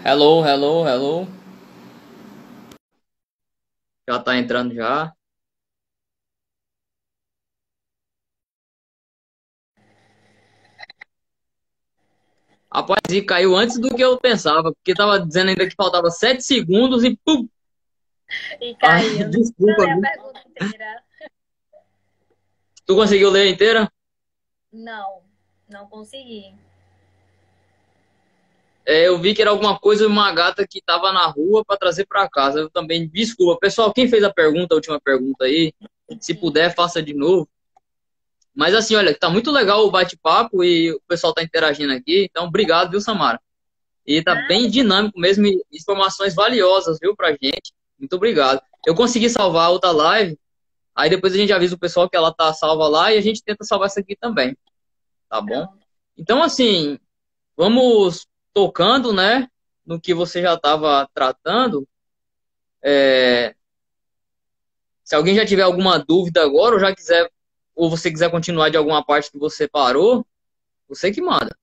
Hello, hello, hello. Já tá entrando já. Rapaz, e caiu antes do que eu pensava, porque tava dizendo ainda que faltava 7 segundos e pum! E Ai, caiu, né? Pra desculpa, ler a viu? pergunta inteira. Tu conseguiu ler inteira? Não, não consegui. É, eu vi que era alguma coisa, uma gata que tava na rua pra trazer pra casa. Eu também, desculpa. Pessoal, quem fez a pergunta, a última pergunta aí, se puder, faça de novo. Mas assim, olha, tá muito legal o bate-papo e o pessoal tá interagindo aqui. Então, obrigado, viu, Samara? E tá bem Nada, dinâmico mesmo, e informações valiosas, viu, pra gente. Muito obrigado. Eu consegui salvar a outra live, aí depois a gente avisa o pessoal que ela tá salva lá e a gente tenta salvar essa aqui também, tá bom? pronto. Então, assim, vamos tocando, né, no que você já estava tratando. É, se alguém já tiver alguma dúvida agora, ou já quiser, ou você quiser continuar de alguma parte que você parou, você que manda.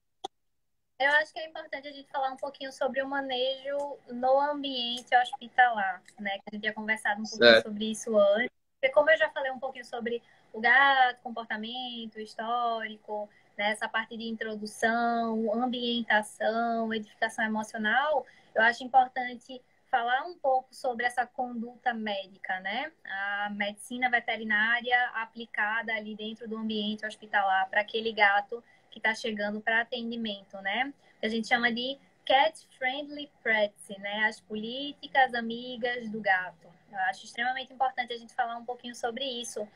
Eu acho que é importante a gente falar um pouquinho sobre o manejo no ambiente hospitalar, né? Que a gente tinha conversado um pouquinho Certo. sobre isso antes. Porque como eu já falei um pouquinho sobre o gato, comportamento, histórico, né? Essa parte de introdução, ambientação, edificação emocional, eu acho importante falar um pouco sobre essa conduta médica, né? A medicina veterinária aplicada ali dentro do ambiente hospitalar para aquele gato que está chegando para atendimento, né? Que a gente chama de cat friendly practice, né? As políticas amigas do gato. Eu acho extremamente importante a gente falar um pouquinho sobre isso,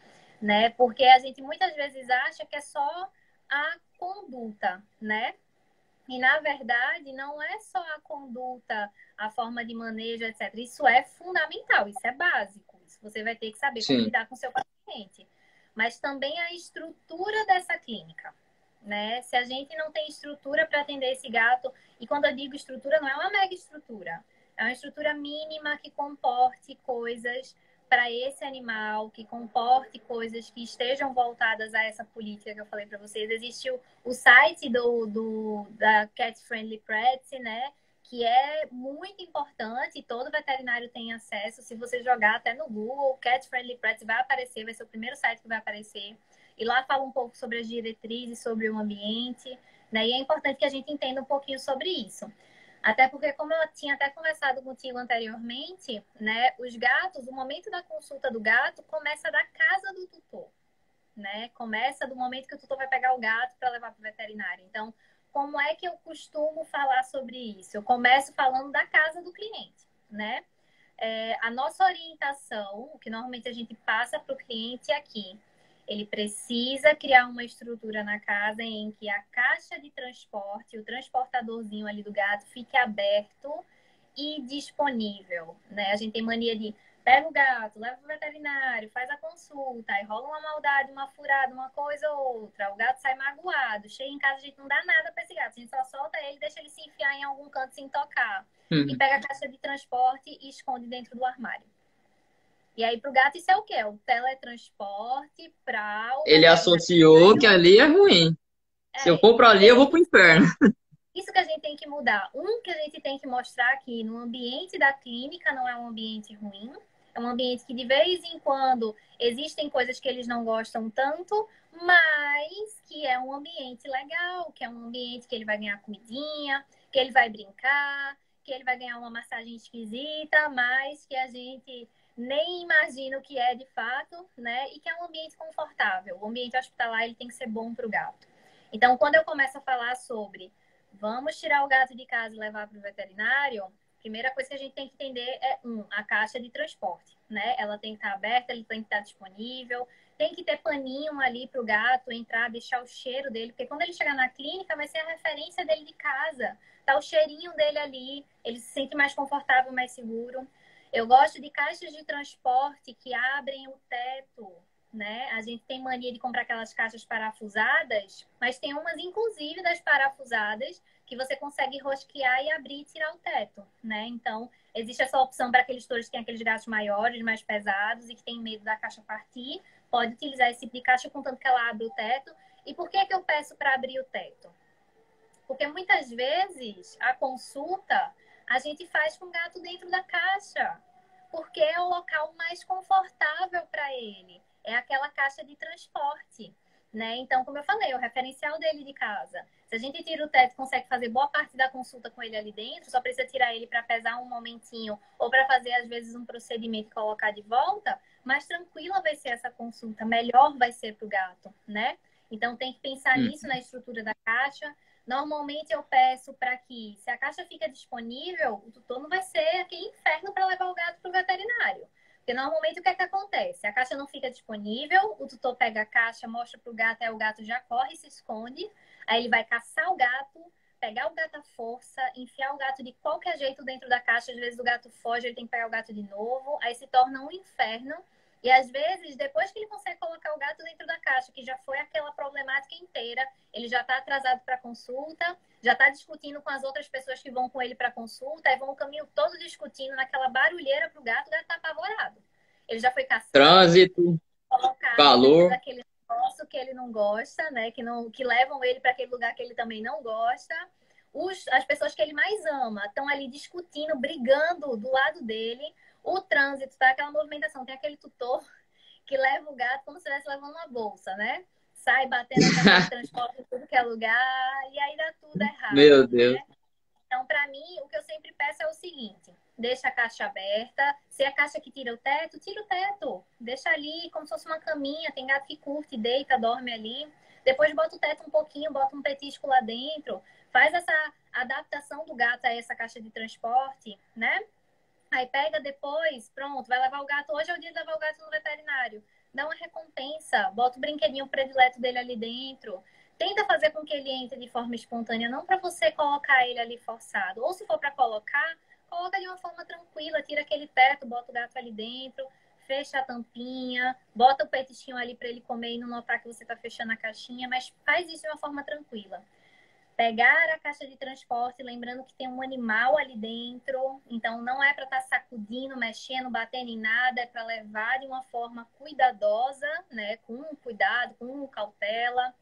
né? Porque a gente muitas vezes acha que é só a conduta, né? E na verdade não é só a conduta, a forma de manejo, etc. Isso é fundamental, isso é básico. Isso você vai ter que saber como Sim, lidar com o seu paciente. Mas também a estrutura dessa clínica, né? Se a gente não tem estrutura para atender esse gato, e quando eu digo estrutura, não é uma mega estrutura, é uma estrutura mínima que comporte coisas para esse animal, que comporte coisas que estejam voltadas a essa política que eu falei para vocês. Existe o site da Cat Friendly Practice, né? Que é muito importante, todo veterinário tem acesso. Se você jogar até no Google, Cat Friendly Practice vai aparecer, vai ser o primeiro site que vai aparecer. E lá fala um pouco sobre as diretrizes, sobre o ambiente, né? E é importante que a gente entenda um pouquinho sobre isso. Até porque, como eu tinha até conversado contigo anteriormente, né? Os gatos, o momento da consulta do gato começa da casa do tutor, né? Começa do momento que o tutor vai pegar o gato para levar para o veterinário. Então, como é que eu costumo falar sobre isso? Eu começo falando da casa do cliente, né? A nossa orientação, o que normalmente a gente passa para o cliente é aqui. Ele precisa criar uma estrutura na casa em que a caixa de transporte, o transportadorzinho ali do gato, fique aberto e disponível, né? A gente tem mania de pega o gato, leva pro veterinário, faz a consulta, aí rola uma maldade, uma furada, uma coisa ou outra. O gato sai magoado, chega em casa, a gente não dá nada para esse gato, a gente só solta ele, deixa ele se enfiar em algum canto sem tocar. E Uhum. pega a caixa de transporte e esconde dentro do armário. E aí, pro gato, isso é o quê? É o teletransporte para o Ele associou veterinário. que ali é ruim. Se eu É, for pra ali, eu é vou pro inferno. isso que a gente tem que mudar. Um, que a gente tem que mostrar que no ambiente da clínica não é um ambiente ruim, é um ambiente que de vez em quando existem coisas que eles não gostam tanto, mas que é um ambiente legal, que é um ambiente que ele vai ganhar comidinha, que ele vai brincar, que ele vai ganhar uma massagem esquisita, mas que a gente nem imagina o que é de fato, né? E que é um ambiente confortável. O ambiente hospitalar ele tem que ser bom para o gato. Então, quando eu começo a falar sobre vamos tirar o gato de casa e levar para o veterinário, primeira coisa que a gente tem que entender é, a caixa de transporte, né? Ela tem que estar aberta, ele tem que estar disponível, tem que ter paninho ali para o gato entrar, deixar o cheiro dele, porque quando ele chegar na clínica vai ser a referência dele de casa, tá o cheirinho dele ali, ele se sente mais confortável, mais seguro. Eu gosto de caixas de transporte que abrem o teto, né? A gente tem mania de comprar aquelas caixas parafusadas, mas tem umas, inclusive, das parafusadas que você consegue rosquear e abrir e tirar o teto, né? Então, existe essa opção para aqueles touros que têm aqueles gatos maiores, mais pesados e que têm medo da caixa partir. Pode utilizar esse tipo de caixa contanto que ela abre o teto. E por que eu peço para abrir o teto? Porque muitas vezes a consulta a gente faz com o gato dentro da caixa, porque é o local mais confortável para ele. É aquela caixa de transporte, né? Então, como eu falei, o referencial dele de casa. Se a gente tira o teto e consegue fazer boa parte da consulta com ele ali dentro, só precisa tirar ele para pesar um momentinho ou para fazer, às vezes, um procedimento e colocar de volta, mais tranquila vai ser essa consulta, melhor vai ser para o gato, né? Então, tem que pensar nisso na estrutura da caixa. Normalmente, eu peço para que, se a caixa fica disponível, o tutor não vai ser aquele inferno para levar o gato para o veterinário. Porque normalmente o que é que acontece? A caixa não fica disponível, o tutor pega a caixa, mostra pro gato, aí o gato já corre e se esconde. Aí ele vai caçar o gato, pegar o gato à força, enfiar o gato de qualquer jeito dentro da caixa. Às vezes o gato foge, ele tem que pegar o gato de novo. Aí se torna um inferno. E às vezes, depois que ele consegue colocar o gato dentro da caixa, que já foi aquela problemática inteira, ele já está atrasado para consulta, já está discutindo com as outras pessoas que vão com ele para consulta, aí vão o caminho todo discutindo naquela barulheira pro gato, o gato tá apavorado. Ele já foi caçado, Trânsito, colocado dentro calor. daquele negócio que ele não gosta, né? Que levam ele para aquele lugar que ele também não gosta. As pessoas que ele mais ama estão ali discutindo, brigando do lado dele. O trânsito, tá? Aquela movimentação. Tem aquele tutor que leva o gato como se estivesse levando uma bolsa, né? Sai batendo a caixa de transporte em tudo que é lugar, e aí dá tudo Meu errado, Deus. né? Então, para mim, o que eu sempre peço é o seguinte: deixa a caixa aberta. Se é a caixa que tira o teto, tira o teto. Deixa ali como se fosse uma caminha. Tem gato que curte, deita, dorme ali. Depois bota o teto um pouquinho, bota um petisco lá dentro. Faz essa adaptação do gato a essa caixa de transporte, né? Aí pega depois, pronto, vai levar o gato. Hoje é o dia de levar o gato no veterinário. Dá uma recompensa, bota o brinquedinho predileto dele ali dentro. Tenta fazer com que ele entre de forma espontânea, não para você colocar ele ali forçado. Ou se for para colocar, coloca de uma forma tranquila, tira aquele teto, bota o gato ali dentro, fecha a tampinha, bota o petisquinho ali para ele comer e não notar que você está fechando a caixinha, mas faz isso de uma forma tranquila. Pegar a caixa de transporte, lembrando que tem um animal ali dentro, então não é para estar sacudindo, mexendo, batendo em nada, é para levar de uma forma cuidadosa, né, com cuidado, com cautela.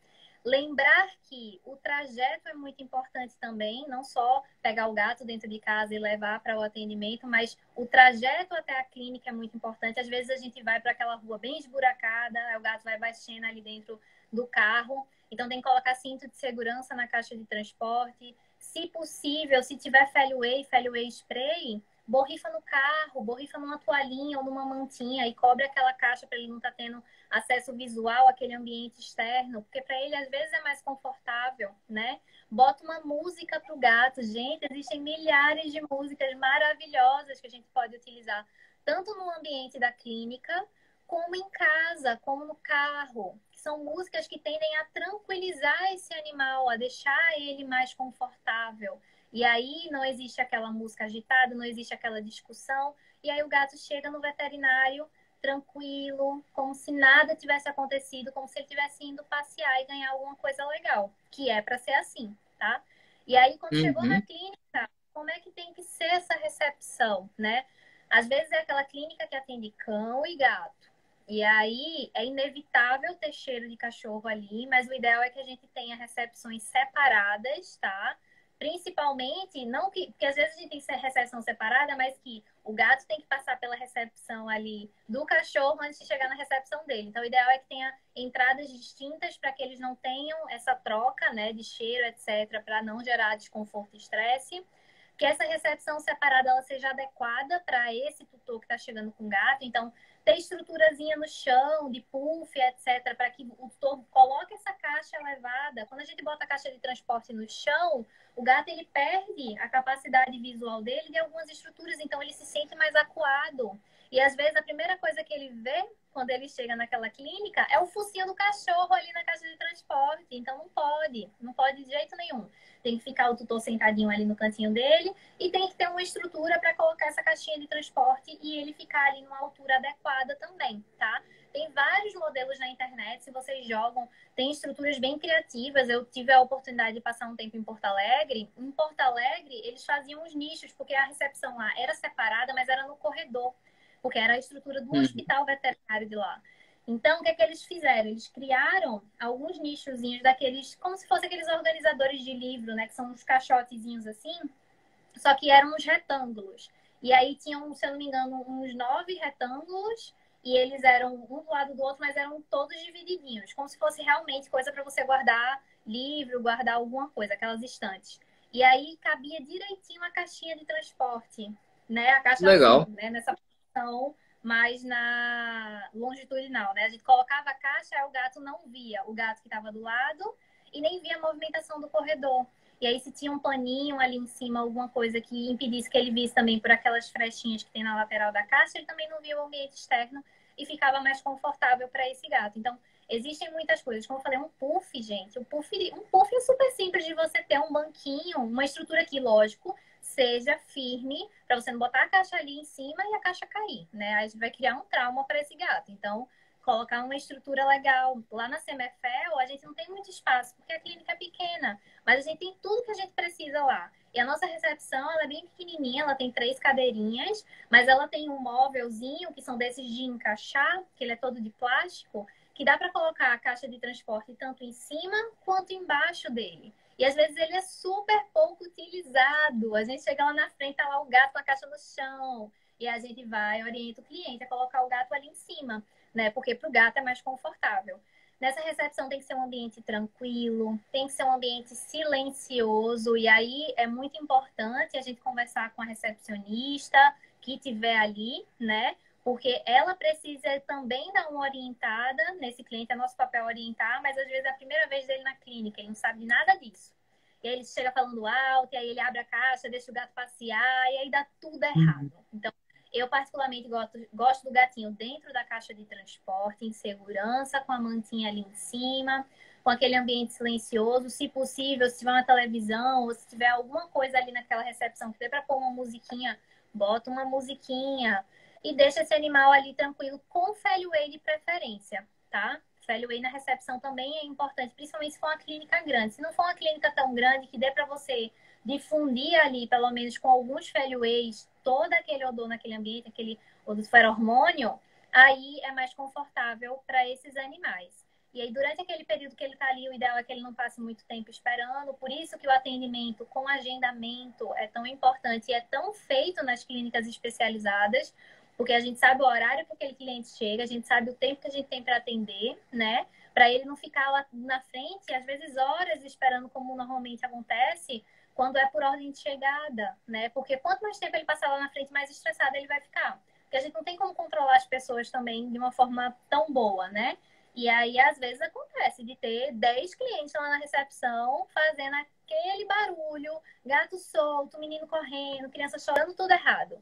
Lembrar que o trajeto é muito importante também, não só pegar o gato dentro de casa e levar para o atendimento, mas o trajeto até a clínica é muito importante. Às vezes a gente vai para aquela rua bem esburacada, o gato vai baixando ali dentro do carro. Então, tem que colocar cinto de segurança na caixa de transporte. Se possível, se tiver Feliway spray, borrifa no carro, borrifa numa toalhinha ou numa mantinha e cobre aquela caixa para ele não estar tendo acesso visual àquele ambiente externo, porque para ele às vezes é mais confortável, né? Bota uma música para o gato. Gente, existem milhares de músicas maravilhosas que a gente pode utilizar, tanto no ambiente da clínica, como em casa, como no carro, que são músicas que tendem a tranquilizar esse animal, a deixar ele mais confortável. E aí não existe aquela música agitada, não existe aquela discussão, e aí o gato chega no veterinário tranquilo, como se nada tivesse acontecido, como se ele tivesse indo passear e ganhar alguma coisa legal, que é para ser assim, tá? E aí quando chegou na Uhum. clínica, como é que tem que ser essa recepção, né? Às vezes é aquela clínica que atende cão e gato. E aí é inevitável ter cheiro de cachorro ali, mas o ideal é que a gente tenha recepções separadas, tá? Principalmente, não que, porque às vezes a gente tem recepção separada, mas que o gato tem que passar pela recepção ali do cachorro antes de chegar na recepção dele. Então, o ideal é que tenha entradas distintas para que eles não tenham essa troca, né, de cheiro, etc., para não gerar desconforto e estresse. Que essa recepção separada ela seja adequada para esse tutor que está chegando com o gato. Então, ter estruturazinha no chão, de puff, etc., para que o tutor coloque essa caixa elevada. Quando a gente bota a caixa de transporte no chão, o gato ele perde a capacidade visual dele de algumas estruturas, então ele se sente mais acuado. E às vezes a primeira coisa que ele vê quando ele chega naquela clínica é o focinho do cachorro ali na caixa de transporte. Então não pode de jeito nenhum. Tem que ficar o tutor sentadinho ali no cantinho dele e tem que ter uma estrutura para colocar essa caixinha de transporte e ele ficar ali numa altura adequada também, tá? Tem vários modelos na internet, se vocês jogam, tem estruturas bem criativas. Eu tive a oportunidade de passar um tempo em Porto Alegre. Em Porto Alegre, eles faziam os nichos, porque a recepção lá era separada, mas era no corredor, porque era a estrutura do Uhum. hospital veterinário de lá. Então, o que é que eles fizeram? Eles criaram alguns nichozinhos daqueles, como se fossem aqueles organizadores de livro, né? Que são uns caixotezinhos assim. só que eram uns retângulos. E aí tinham, se eu não me engano, uns 9 retângulos, e eles eram um do lado do outro, mas eram todos divididinhos, como se fosse realmente coisa para você guardar livro, guardar alguma coisa, aquelas estantes. E aí cabia direitinho a caixinha de transporte, né? A caixa assim, Legal. né? Nessa posição mais na longitudinal, né? A gente colocava a caixa, aí o gato não via o gato que estava do lado e nem via a movimentação do corredor. E aí, se tinha um paninho ali em cima, alguma coisa que impedisse que ele visse também por aquelas frechinhas que tem na lateral da caixa, ele também não via o ambiente externo e ficava mais confortável para esse gato. Então, existem muitas coisas. Como eu falei, um puff, gente. Um puff é super simples de você ter um banquinho, uma estrutura que, lógico, seja firme, para você não botar a caixa ali em cima e a caixa cair, né? Aí vai criar um trauma para esse gato. Então, colocar uma estrutura legal. Lá na Semefel, a gente não tem muito espaço, porque a clínica é pequena, mas a gente tem tudo que a gente precisa lá. E a nossa recepção, ela é bem pequenininha, ela tem 3 cadeirinhas, mas ela tem um móvelzinho, que são desses de encaixar, que ele é todo de plástico, que dá para colocar a caixa de transporte tanto em cima quanto embaixo dele. E às vezes ele é super pouco utilizado. A gente chega lá na frente, tá lá o gato com a caixa no chão. E a gente vai, orienta o cliente a colocar o gato ali em cima, né? Porque para o gato é mais confortável. Nessa recepção tem que ser um ambiente tranquilo, tem que ser um ambiente silencioso. E aí é muito importante a gente conversar com a recepcionista que tiver ali, né? Porque ela precisa também dar uma orientada nesse cliente. É nosso papel orientar, mas às vezes é a primeira vez dele na clínica, ele não sabe de nada disso. E aí ele chega falando alto, e aí ele abre a caixa, deixa o gato passear, e aí dá tudo errado. Então, eu particularmente gosto do gatinho dentro da caixa de transporte, em segurança, com a mantinha ali em cima, com aquele ambiente silencioso. Se possível, se tiver uma televisão, ou se tiver alguma coisa ali naquela recepção que dê para pôr uma musiquinha, bota uma musiquinha. E deixa esse animal ali tranquilo, com Feliway de preferência, tá? Feliway na recepção também é importante, principalmente se for uma clínica grande. Se não for uma clínica tão grande que dê para você difundir ali, pelo menos com alguns Feliways, todo aquele odor naquele ambiente, aquele odor feromônio, aí é mais confortável para esses animais. E aí, durante aquele período que ele está ali, o ideal é que ele não passe muito tempo esperando. Por isso que o atendimento com agendamento é tão importante e é tão feito nas clínicas especializadas, porque a gente sabe o horário que aquele cliente chega, a gente sabe o tempo que a gente tem para atender, né? Para ele não ficar lá na frente, às vezes horas esperando, como normalmente acontece, quando é por ordem de chegada, né? Porque quanto mais tempo ele passar lá na frente, mais estressado ele vai ficar. Porque a gente não tem como controlar as pessoas também de uma forma tão boa, né? E aí, às vezes, acontece de ter 10 clientes lá na recepção fazendo aquele barulho, gato solto, menino correndo, criança chorando, tudo errado,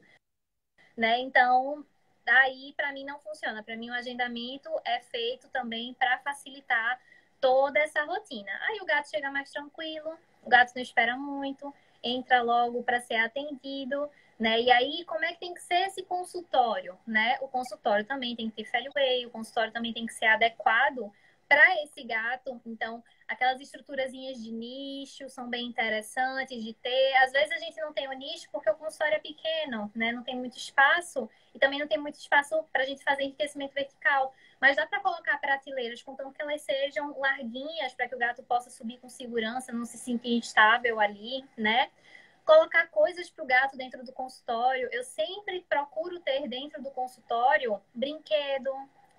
né? Então, aí para mim não funciona. Para mim o agendamento é feito também para facilitar toda essa rotina. Aí o gato chega mais tranquilo, o gato não espera muito, entra logo para ser atendido, né? E aí como é que tem que ser esse consultório, né? O consultório também tem que ter Feliway, o consultório também tem que ser adequado para esse gato. Então, aquelas estruturazinhas de nicho são bem interessantes de ter. Às vezes a gente não tem o nicho porque o consultório é pequeno, né? Não tem muito espaço e também não tem muito espaço para a gente fazer enriquecimento vertical. Mas dá para colocar prateleiras, contanto que elas sejam larguinhas para que o gato possa subir com segurança, não se sentir instável ali, né? Colocar coisas para o gato dentro do consultório. Eu sempre procuro ter dentro do consultório brinquedo,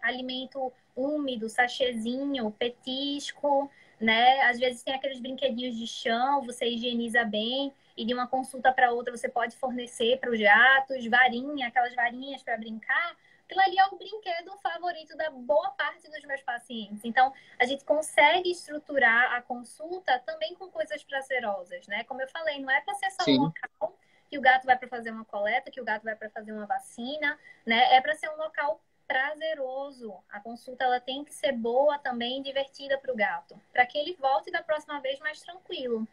alimento úmido, sachêzinho, petisco, né? Às vezes tem aqueles brinquedinhos de chão, você higieniza bem e de uma consulta para outra você pode fornecer para os gatos, varinha, aquelas varinhas para brincar. Aquilo ali é o brinquedo favorito da boa parte dos meus pacientes. Então, a gente consegue estruturar a consulta também com coisas prazerosas, né? Como eu falei, não é para ser só um Sim. local que o gato vai para fazer uma coleta, que o gato vai para fazer uma vacina, né? É para ser um local prazeroso. A consulta ela tem que ser boa também, divertida para o gato, para que ele volte da próxima vez mais tranquilo,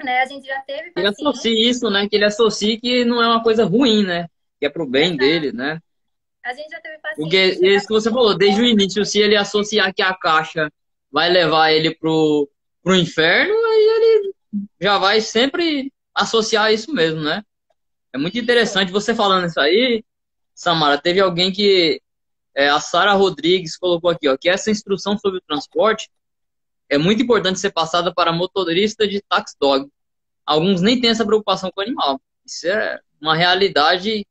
né? A gente já teve Ele paciente, associe isso, né? Que ele associe que não é uma coisa ruim, né? Que é pro bem exato. dele, né? A gente já teve Porque paciente que é chega isso que você falou, desde o início, se ele associar que a caixa vai levar ele pro inferno, aí ele já vai sempre associar isso mesmo, né? É muito isso. interessante você falando isso aí, Samara. Teve alguém que, a Sara Rodrigues, colocou aqui, ó, que essa instrução sobre o transporte é muito importante ser passada para motorista de taxi dog. Alguns nem têm essa preocupação com o animal. Isso é uma realidade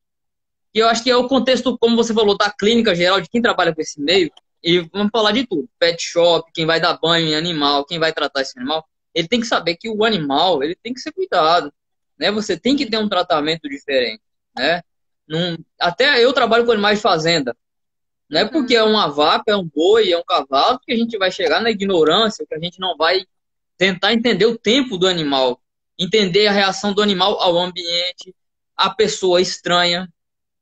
que eu acho que é o contexto, como você falou, da clínica geral, de quem trabalha com esse meio, e vamos falar de tudo, pet shop, quem vai dar banho em animal, quem vai tratar esse animal, ele tem que saber que o animal, ele tem que ser cuidado, né? Você tem que ter um tratamento diferente, né? Não, até eu trabalho com animais de fazenda, não é porque é Uhum. uma vaca, é um boi, é um cavalo, que a gente vai chegar na ignorância, que a gente não vai tentar entender o tempo do animal, entender a reação do animal ao ambiente, à pessoa estranha,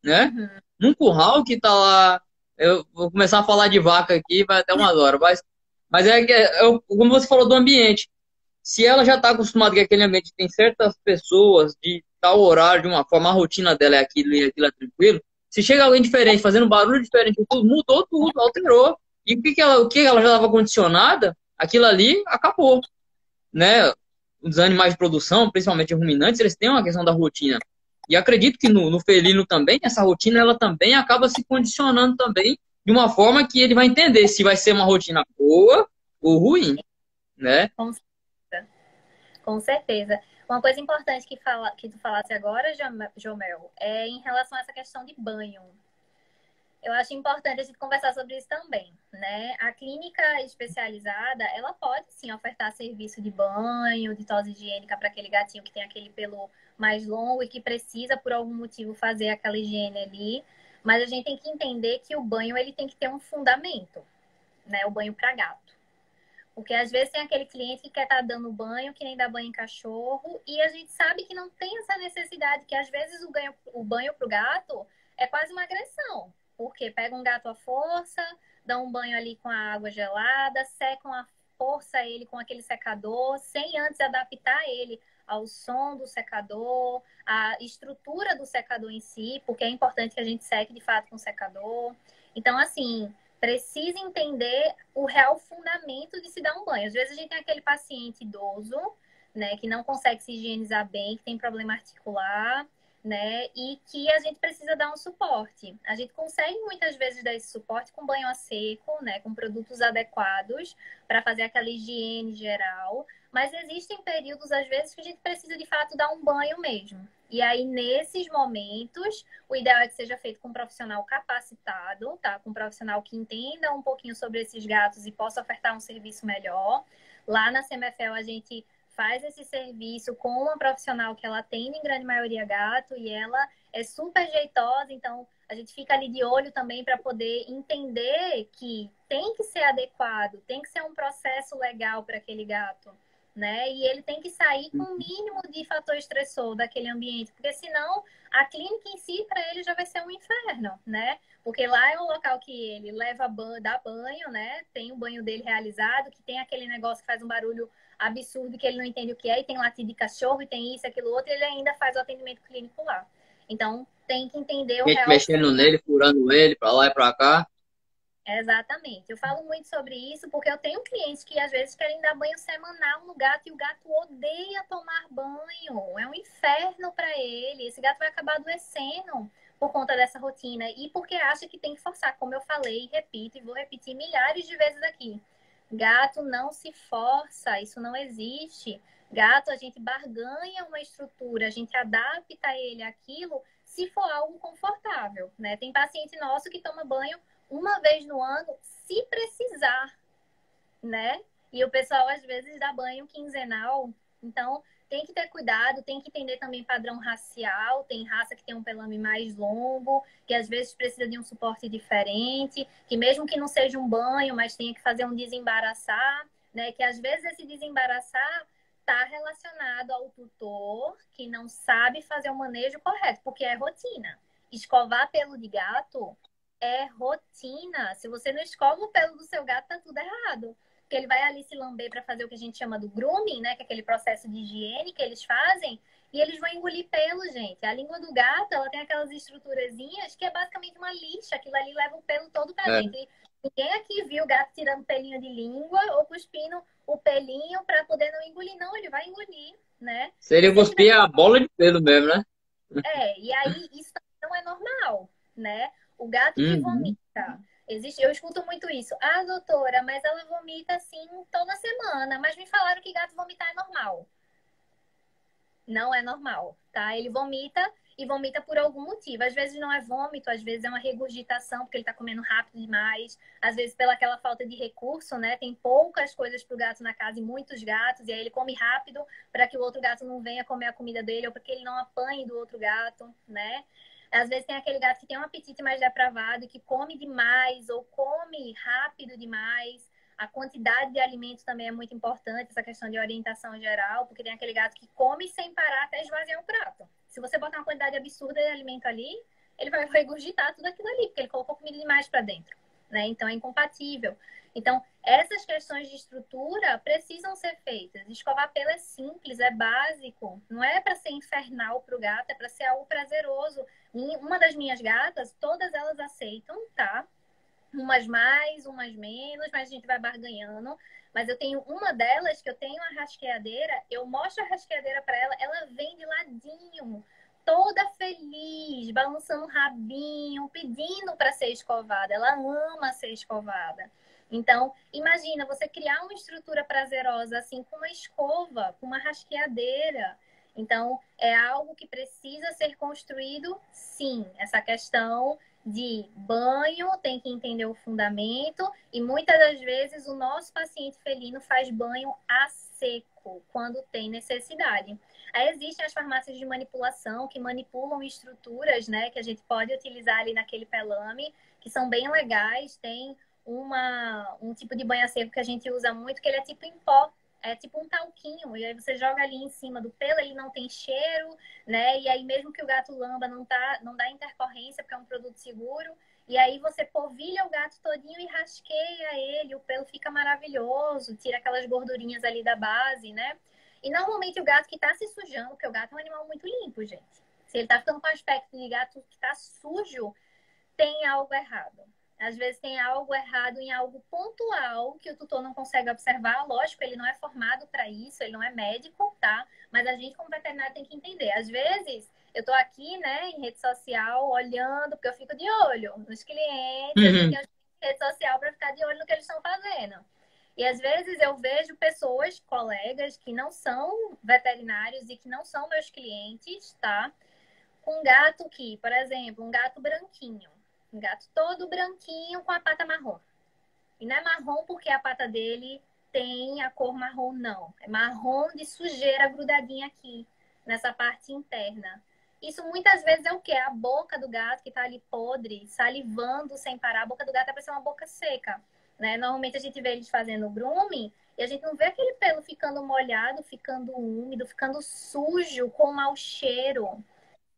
né? Uhum. Num curral que tá lá, eu vou começar a falar de vaca aqui, vai até umas horas, mas como você falou do ambiente, se ela já está acostumada com aquele ambiente, tem certas pessoas de tal horário, de uma forma, a rotina dela é aquilo e aquilo é tranquilo, se chega alguém diferente, fazendo barulho diferente, tudo, mudou tudo, alterou. E o que ela já estava condicionada, aquilo ali acabou, né? Os animais de produção, principalmente ruminantes, eles têm uma questão da rotina. E acredito que no felino também, essa rotina, ela também acaba se condicionando também de uma forma que ele vai entender se vai ser uma rotina boa ou ruim, né? Com certeza. Com certeza. Uma coisa importante que tu falasse agora, Jomel, é em relação a essa questão de banho. Eu acho importante a gente conversar sobre isso também, né? A clínica especializada, ela pode sim ofertar serviço de banho, de tosa higiênica para aquele gatinho que tem aquele pelo mais longo e que precisa por algum motivo fazer aquela higiene ali, mas a gente tem que entender que o banho ele tem que ter um fundamento, né? O banho para gato. Porque às vezes tem aquele cliente que quer estar dando banho, que nem dá banho em cachorro, e a gente sabe que não tem essa necessidade, que às vezes o banho para o gato é quase uma agressão. Porque pega um gato à força, dá um banho ali com a água gelada, secam a força ele com aquele secador, sem antes adaptar ele ao som do secador, à estrutura do secador em si, porque é importante que a gente seque de fato com o secador. Então, assim, precisa entender o real fundamento de se dar um banho. Às vezes a gente tem aquele paciente idoso, né, que não consegue se higienizar bem, que tem problema articular, né, e que a gente precisa dar um suporte. A gente consegue muitas vezes dar esse suporte com banho a seco, né, com produtos adequados para fazer aquela higiene geral, mas existem períodos às vezes que a gente precisa de fato dar um banho mesmo. E aí nesses momentos o ideal é que seja feito com um profissional capacitado, tá? Com um profissional que entenda um pouquinho sobre esses gatos e possa ofertar um serviço melhor. Lá na CMFL a gente faz esse serviço com uma profissional que ela atende em grande maioria gato e ela é super jeitosa, então a gente fica ali de olho também para poder entender que tem que ser adequado, tem que ser um processo legal para aquele gato, né? E ele tem que sair com o mínimo de fator estressor daquele ambiente, porque senão a clínica em si para ele já vai ser um inferno, né? Porque lá é o local que ele leva banho, dá banho, né? Tem o banho dele realizado, que tem aquele negócio que faz um barulho absurdo que ele não entende o que é, e tem latido de cachorro, e tem isso, aquilo outro, e ele ainda faz o atendimento clínico lá. Então, tem que entender o Gente real mexendo fundo. nele, furando ele pra lá e pra cá. Exatamente. Eu falo muito sobre isso porque eu tenho clientes que às vezes querem dar banho semanal no gato e o gato odeia tomar banho. É um inferno para ele. Esse gato vai acabar adoecendo por conta dessa rotina e porque acha que tem que forçar, como eu falei, repito e vou repetir milhares de vezes aqui. Gato não se força, isso não existe. Gato, a gente barganha uma estrutura, a gente adapta ele àquilo se for algo confortável, né? Tem paciente nosso que toma banho uma vez no ano, se precisar, né? E o pessoal às vezes dá banho quinzenal, então tem que ter cuidado, tem que entender também padrão racial, tem raça que tem um pelame mais longo, que às vezes precisa de um suporte diferente, que mesmo que não seja um banho, mas tenha que fazer um desembaraçar, né? Que às vezes esse desembaraçar está relacionado ao tutor que não sabe fazer o manejo correto, porque é rotina. Escovar pelo de gato é rotina. Se você não escova o pelo do seu gato, tá tudo errado. Porque ele vai ali se lamber para fazer o que a gente chama do grooming, né? Que é aquele processo de higiene que eles fazem. E eles vão engolir pelo, gente. A língua do gato, ela tem aquelas estruturazinhas que é basicamente uma lixa. Aquilo ali leva o pelo todo para É. dentro. E ninguém aqui viu o gato tirando pelinho de língua ou cuspindo o pelinho para poder não engolir. Não, ele vai engolir, né? Se E ele se ele cuspir a bola de pelo mesmo, né? e aí isso não é normal, né? O gato que Uhum. vomita. Existe, eu escuto muito isso. Ah, doutora, mas ela vomita assim toda semana. Mas me falaram que gato vomitar é normal. Não é normal, tá? Ele vomita e vomita por algum motivo. Às vezes não é vômito, às vezes é uma regurgitação, porque ele tá comendo rápido demais. Às vezes pela aquela falta de recurso, né? Tem poucas coisas pro gato na casa e muitos gatos, e aí ele come rápido para que o outro gato não venha comer a comida dele ou para que ele não apanhe do outro gato, né? Às vezes tem aquele gato que tem um apetite mais depravado, que come demais ou come rápido demais. A quantidade de alimento também é muito importante, essa questão de orientação geral, porque tem aquele gato que come sem parar até esvaziar o prato. Se você botar uma quantidade absurda de alimento ali, ele vai regurgitar tudo aquilo ali, porque ele colocou comida demais para dentro, né? Então é incompatível. Então, essas questões de estrutura precisam ser feitas. Escovar pelo é simples, é básico. Não é para ser infernal para o gato, é para ser algo prazeroso. Uma das minhas gatas, todas elas aceitam, tá? Umas mais, umas menos, mas a gente vai barganhando. Mas eu tenho uma delas que eu tenho uma rasqueadeira, eu mostro a rasqueadeira para ela, ela vem de ladinho, toda feliz, balançando o rabinho, pedindo para ser escovada. Ela ama ser escovada. Então, imagina você criar uma estrutura prazerosa assim com uma escova, com uma rasqueadeira. Então, é algo que precisa ser construído, sim. Essa questão de banho, tem que entender o fundamento, e muitas das vezes o nosso paciente felino faz banho a seco, quando tem necessidade. Aí existem as farmácias de manipulação, que manipulam estruturas, né, que a gente pode utilizar ali naquele pelame, que são bem legais. Tem um tipo de banho a seco que a gente usa muito, que ele é tipo em pó. É tipo um talquinho, e aí você joga ali em cima do pelo, ele não tem cheiro, né? E aí mesmo que o gato lamba, não dá intercorrência, porque é um produto seguro. E aí você polvilha o gato todinho e rasqueia ele, o pelo fica maravilhoso, tira aquelas gordurinhas ali da base, né? E normalmente o gato que tá se sujando, porque o gato é um animal muito limpo, gente. Se ele tá ficando com aspecto de gato que tá sujo, tem algo errado. Às vezes tem algo errado em algo pontual que o tutor não consegue observar. Lógico, ele não é formado para isso, ele não é médico, tá? Mas a gente, como veterinário, tem que entender. Às vezes, eu tô aqui, né, em rede social, olhando, porque eu fico de olho nos clientes, a gente Uhum. tem rede social para ficar de olho no que eles estão fazendo. E às vezes eu vejo pessoas, colegas, que não são veterinários e que não são meus clientes, tá? Com um gato que, por exemplo, um gato branquinho. Um gato todo branquinho com a pata marrom. E não é marrom porque a pata dele tem a cor marrom, não. É marrom de sujeira grudadinha aqui, nessa parte interna. Isso muitas vezes é o quê? A boca do gato que tá ali podre, salivando sem parar. A boca do gato é pra ser uma boca seca, né? Normalmente a gente vê eles fazendo grooming e a gente não vê aquele pelo ficando molhado, ficando úmido, ficando sujo, com mau cheiro.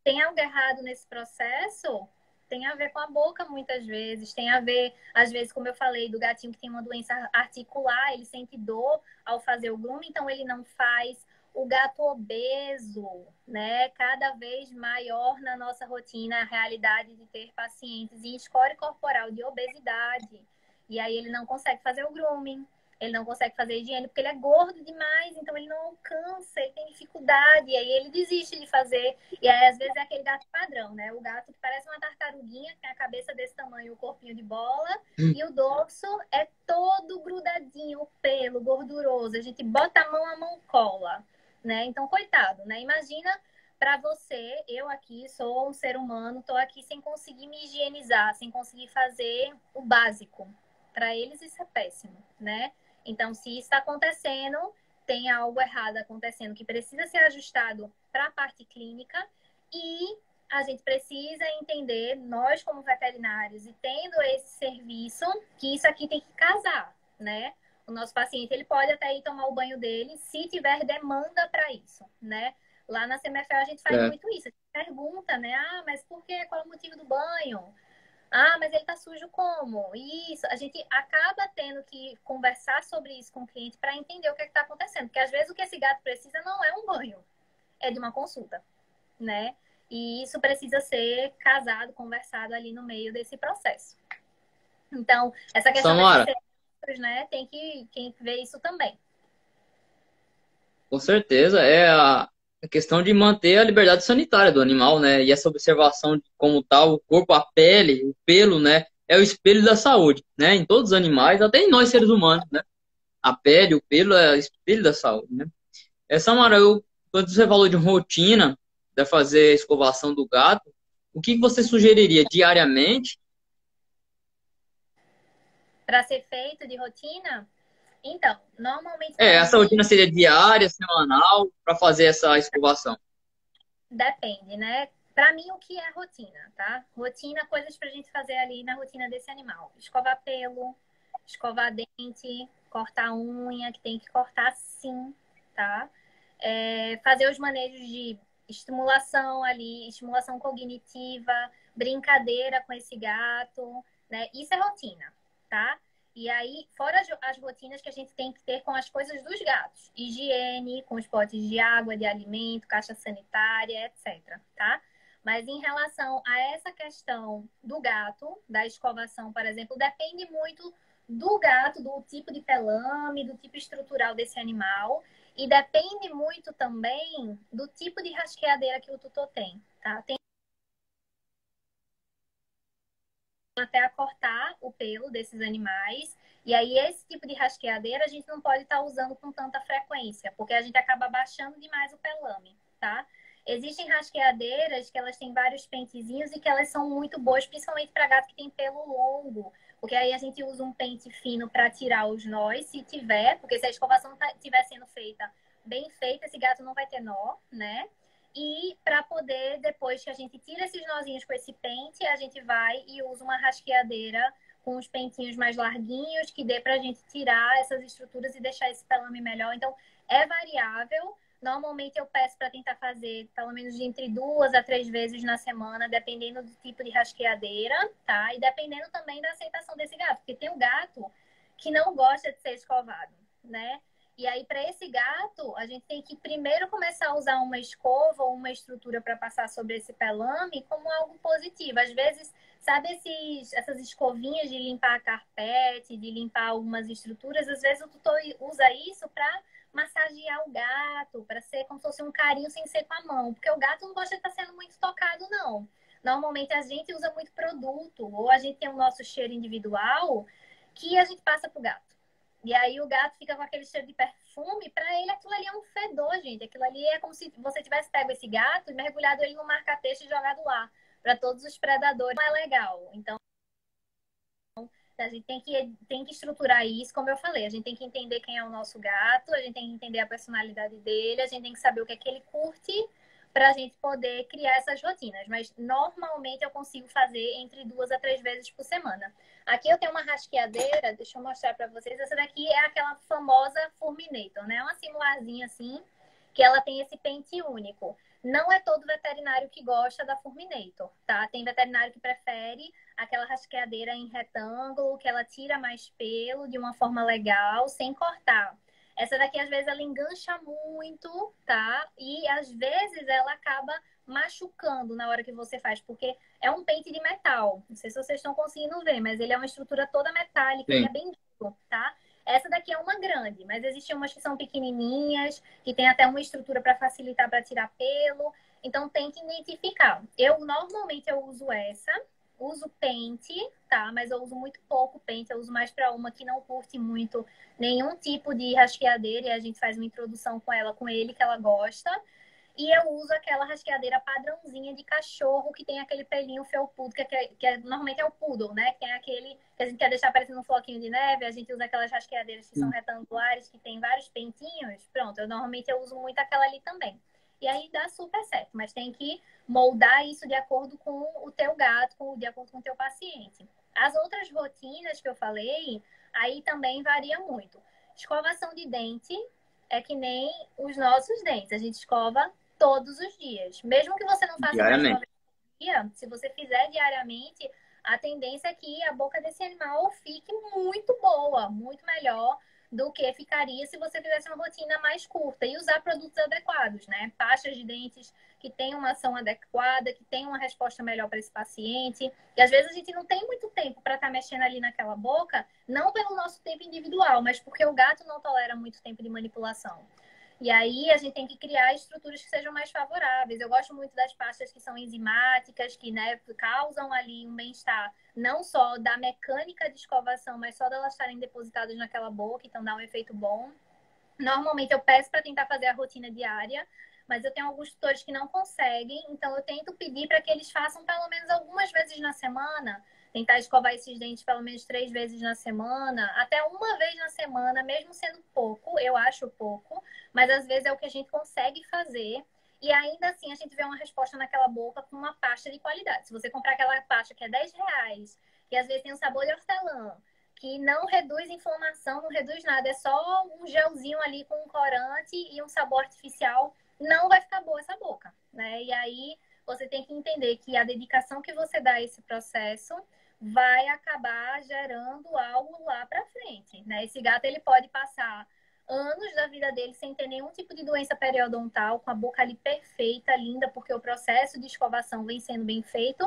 Tem algo errado nesse processo? Tem a ver com a boca, muitas vezes. Tem a ver, às vezes, como eu falei, do gatinho que tem uma doença articular, ele sente dor ao fazer o grooming, então ele não faz. O gato obeso, né? Cada vez maior na nossa rotina a realidade de ter pacientes em score corporal de obesidade. E aí ele não consegue fazer o grooming. Ele não consegue fazer higiene porque ele é gordo demais, então ele não alcança, ele tem dificuldade, e aí ele desiste de fazer. E aí, às vezes, é aquele gato padrão, né? O gato que parece uma tartaruguinha, que tem a cabeça desse tamanho, o corpinho de bola, e o dorso é todo grudadinho, o pelo gorduroso. A gente bota a mão cola, né? Então, coitado, né? Imagina para você, eu aqui sou um ser humano, tô aqui sem conseguir me higienizar, sem conseguir fazer o básico. Para eles isso é péssimo, né? Então, se isso está acontecendo, tem algo errado acontecendo que precisa ser ajustado para a parte clínica e a gente precisa entender, nós como veterinários, e tendo esse serviço, que isso aqui tem que casar, né? O nosso paciente, ele pode até ir tomar o banho dele, se tiver demanda para isso, né? Lá na CMFL a gente faz É. muito isso. A gente pergunta, né? Ah, mas por quê? Qual é o motivo do banho? Ah, mas ele tá sujo como? Isso, a gente acaba tendo que conversar sobre isso com o cliente para entender o que está acontecendo. Porque às vezes o que esse gato precisa não é um banho, é de uma consulta, né? E isso precisa ser casado, conversado ali no meio desse processo. Então, essa questão desses Samara, serviços, né, tem que ver isso também. com certeza, a questão de manter a liberdade sanitária do animal, né? E essa observação de como tal, o corpo, a pele, o pelo, né? É o espelho da saúde, né? Em todos os animais, até em nós seres humanos, né? A pele, o pelo é o espelho da saúde, né? Samara, eu quando você falou de rotina, de fazer a escovação do gato, o que você sugeriria diariamente? Para ser feito de rotina, então, normalmente É, para essa mim rotina seria diária, semanal, para fazer essa escovação. depende, né? Para mim, o que é rotina, tá? Rotina, coisas pra gente fazer ali na rotina desse animal. Escovar pelo, escovar dente, cortar unha, que tem que cortar sim, tá? Fazer os manejos de estimulação ali, estimulação cognitiva, brincadeira com esse gato, né? Isso é rotina, tá? E aí, fora as rotinas que a gente tem que ter com as coisas dos gatos. Higiene, com os potes de água, de alimento, caixa sanitária, etc, tá? Mas em relação a essa questão do gato, da escovação, por exemplo, depende muito do gato, do tipo de pelame, do tipo estrutural desse animal. E depende muito também do tipo de rasqueadeira que o tutor tem, tá? Tem até a cortar o pelo desses animais. E aí, esse tipo de rasqueadeira a gente não pode estar usando com tanta frequência, porque a gente acaba baixando demais o pelame, tá? Existem rasqueadeiras que elas têm vários pentezinhos e que elas são muito boas, principalmente para gato que tem pelo longo. Porque aí a gente usa um pente fino para tirar os nós, se tiver, porque se a escovação estiver sendo feita bem feita, esse gato não vai ter nó, né? E para poder, depois que a gente tira esses nozinhos com esse pente, a gente vai e usa uma rasqueadeira com os pentinhos mais larguinhos, que dê para a gente tirar essas estruturas e deixar esse pelame melhor. Então, é variável. Normalmente eu peço para tentar fazer pelo menos de entre 2 a 3 vezes na semana, dependendo do tipo de rasqueadeira, tá? E dependendo também da aceitação desse gato, porque tem o gato que não gosta de ser escovado, né? E aí, para esse gato, a gente tem que primeiro começar a usar uma escova ou uma estrutura para passar sobre esse pelame como algo positivo. Às vezes, sabe essas escovinhas de limpar carpete, de limpar algumas estruturas? Às vezes o tutor usa isso para massagear o gato, para ser como se fosse um carinho sem ser com a mão, porque o gato não gosta de estar sendo muito tocado, não. Normalmente a gente usa muito produto, ou a gente tem o nosso cheiro individual que a gente passa pro gato. E aí o gato fica com aquele cheiro de perfume, para ele aquilo ali é um fedor, gente. Aquilo ali é como se você tivesse pego esse gato e mergulhado ele no marca-texto e jogado lá para todos os predadores. Não é legal. Então a gente tem que estruturar isso, como eu falei, a gente tem que entender quem é o nosso gato, a gente tem que entender a personalidade dele, a gente tem que saber o que é que ele curte para a gente poder criar essas rotinas. Mas normalmente eu consigo fazer entre 2 a 3 vezes por semana. Aqui eu tenho uma rasqueadeira, deixa eu mostrar para vocês. Essa daqui é aquela famosa Furminator, né? Uma simularzinha assim, que ela tem esse pente único. Não é todo veterinário que gosta da Furminator, tá? Tem veterinário que prefere aquela rasqueadeira em retângulo, que ela tira mais pelo de uma forma legal, sem cortar. Essa daqui, às vezes, ela engancha muito, tá? E, às vezes, ela acaba machucando na hora que você faz, porque é um pente de metal. Não sei se vocês estão conseguindo ver, mas ele é uma estrutura toda metálica e é Sim. bem duro, tá? Essa daqui é uma grande, mas existem umas que são pequenininhas, que tem até uma estrutura para facilitar para tirar pelo. Então, tem que identificar. Normalmente, eu uso essa, uso pente, tá? Mas eu uso muito pouco pente, eu uso mais para uma que não curte muito nenhum tipo de rasqueadeira e a gente faz uma introdução com ela, com ele que ela gosta. E eu uso aquela rasqueadeira padrãozinha de cachorro que tem aquele pelinho felpudo, normalmente é o poodle, né? Que tem aquele que a gente quer deixar parecendo um floquinho de neve. A gente usa aquelas rasqueadeiras que são retangulares, que tem vários pentinhos. Pronto, normalmente eu uso muito aquela ali também. E aí dá super certo, mas tem que moldar isso de acordo com o teu gato, de acordo com o teu paciente. As outras rotinas que eu falei, aí também varia muito. Escovação de dente é que nem os nossos dentes. A gente escova todos os dias. Mesmo que você não faça mais uma Diariamente. vez por dia, se você fizer diariamente, a tendência é que a boca desse animal fique muito boa, muito melhor do que ficaria se você fizesse uma rotina mais curta e usar produtos adequados, né? Pastas de dentes que tenham uma ação adequada, que tenham uma resposta melhor para esse paciente. E às vezes a gente não tem muito tempo para estar mexendo ali naquela boca, não pelo nosso tempo individual, mas porque o gato não tolera muito tempo de manipulação. E aí a gente tem que criar estruturas que sejam mais favoráveis. Eu gosto muito das pastas que são enzimáticas, que, né, causam ali um bem-estar, não só da mecânica de escovação, mas só delas estarem depositadas naquela boca, então dá um efeito bom. Normalmente eu peço para tentar fazer a rotina diária, mas eu tenho alguns tutores que não conseguem, então eu tento pedir para que eles façam pelo menos algumas vezes na semana, tentar escovar esses dentes pelo menos 3 vezes na semana, até uma vez na semana, mesmo sendo pouco, eu acho pouco, mas às vezes é o que a gente consegue fazer. E ainda assim a gente vê uma resposta naquela boca com uma pasta de qualidade. Se você comprar aquela pasta que é R$ 10, que às vezes tem um sabor de hortelã, que não reduz inflamação, não reduz nada, é só um gelzinho ali com um corante e um sabor artificial, não vai ficar boa essa boca, né? E aí você tem que entender que a dedicação que você dá a esse processo vai acabar gerando algo lá para frente, né? Esse gato ele pode passar anos da vida dele sem ter nenhum tipo de doença periodontal, com a boca ali perfeita, linda, porque o processo de escovação vem sendo bem feito.